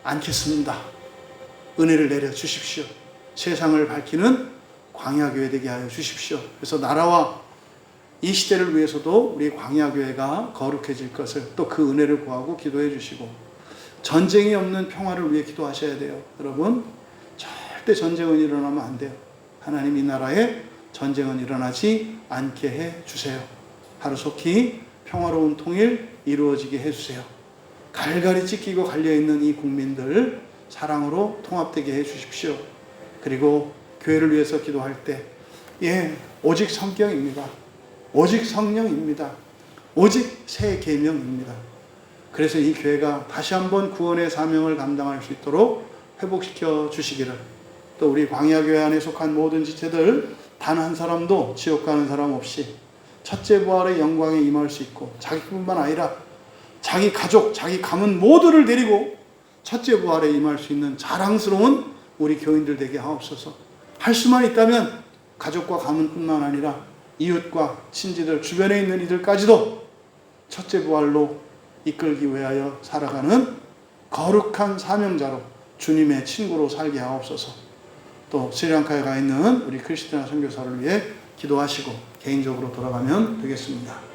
않겠습니다. 은혜를 내려 주십시오. 세상을 밝히는 광야교회 되게 하여 주십시오. 그래서 나라와 이 시대를 위해서도 우리 광야교회가 거룩해질 것을 또 그 은혜를 구하고 기도해 주시고, 전쟁이 없는 평화를 위해 기도하셔야 돼요. 여러분, 절대 전쟁은 일어나면 안 돼요. 하나님 이 나라에 전쟁은 일어나지 않게 해 주세요. 하루속히 평화로운 통일 이루어지게 해 주세요. 갈갈이 찢기고 갈려있는 이 국민들 사랑으로 통합되게 해 주십시오. 그리고 교회를 위해서 기도할 때, 오직 성경입니다. 오직 성령입니다. 오직 새 계명입니다. 그래서 이 교회가 다시 한번 구원의 사명을 감당할 수 있도록 회복시켜 주시기를, 또 우리 광야교회 안에 속한 모든 지체들 단 한 사람도 지옥 가는 사람 없이 첫째 부활의 영광에 임할 수 있고, 자기뿐만 아니라 자기 가족, 자기 가문 모두를 데리고 첫째 부활에 임할 수 있는 자랑스러운 우리 교인들 되게 하옵소서. 할 수만 있다면 가족과 가문뿐만 아니라 이웃과 친지들, 주변에 있는 이들까지도 첫째 부활로 이끌기 위하여 살아가는 거룩한 사명자로 주님의 친구로 살게 하옵소서. 또 스리랑카에 가 있는 우리 크리스티나 선교사를 위해 기도하시고 개인적으로 돌아가면 되겠습니다.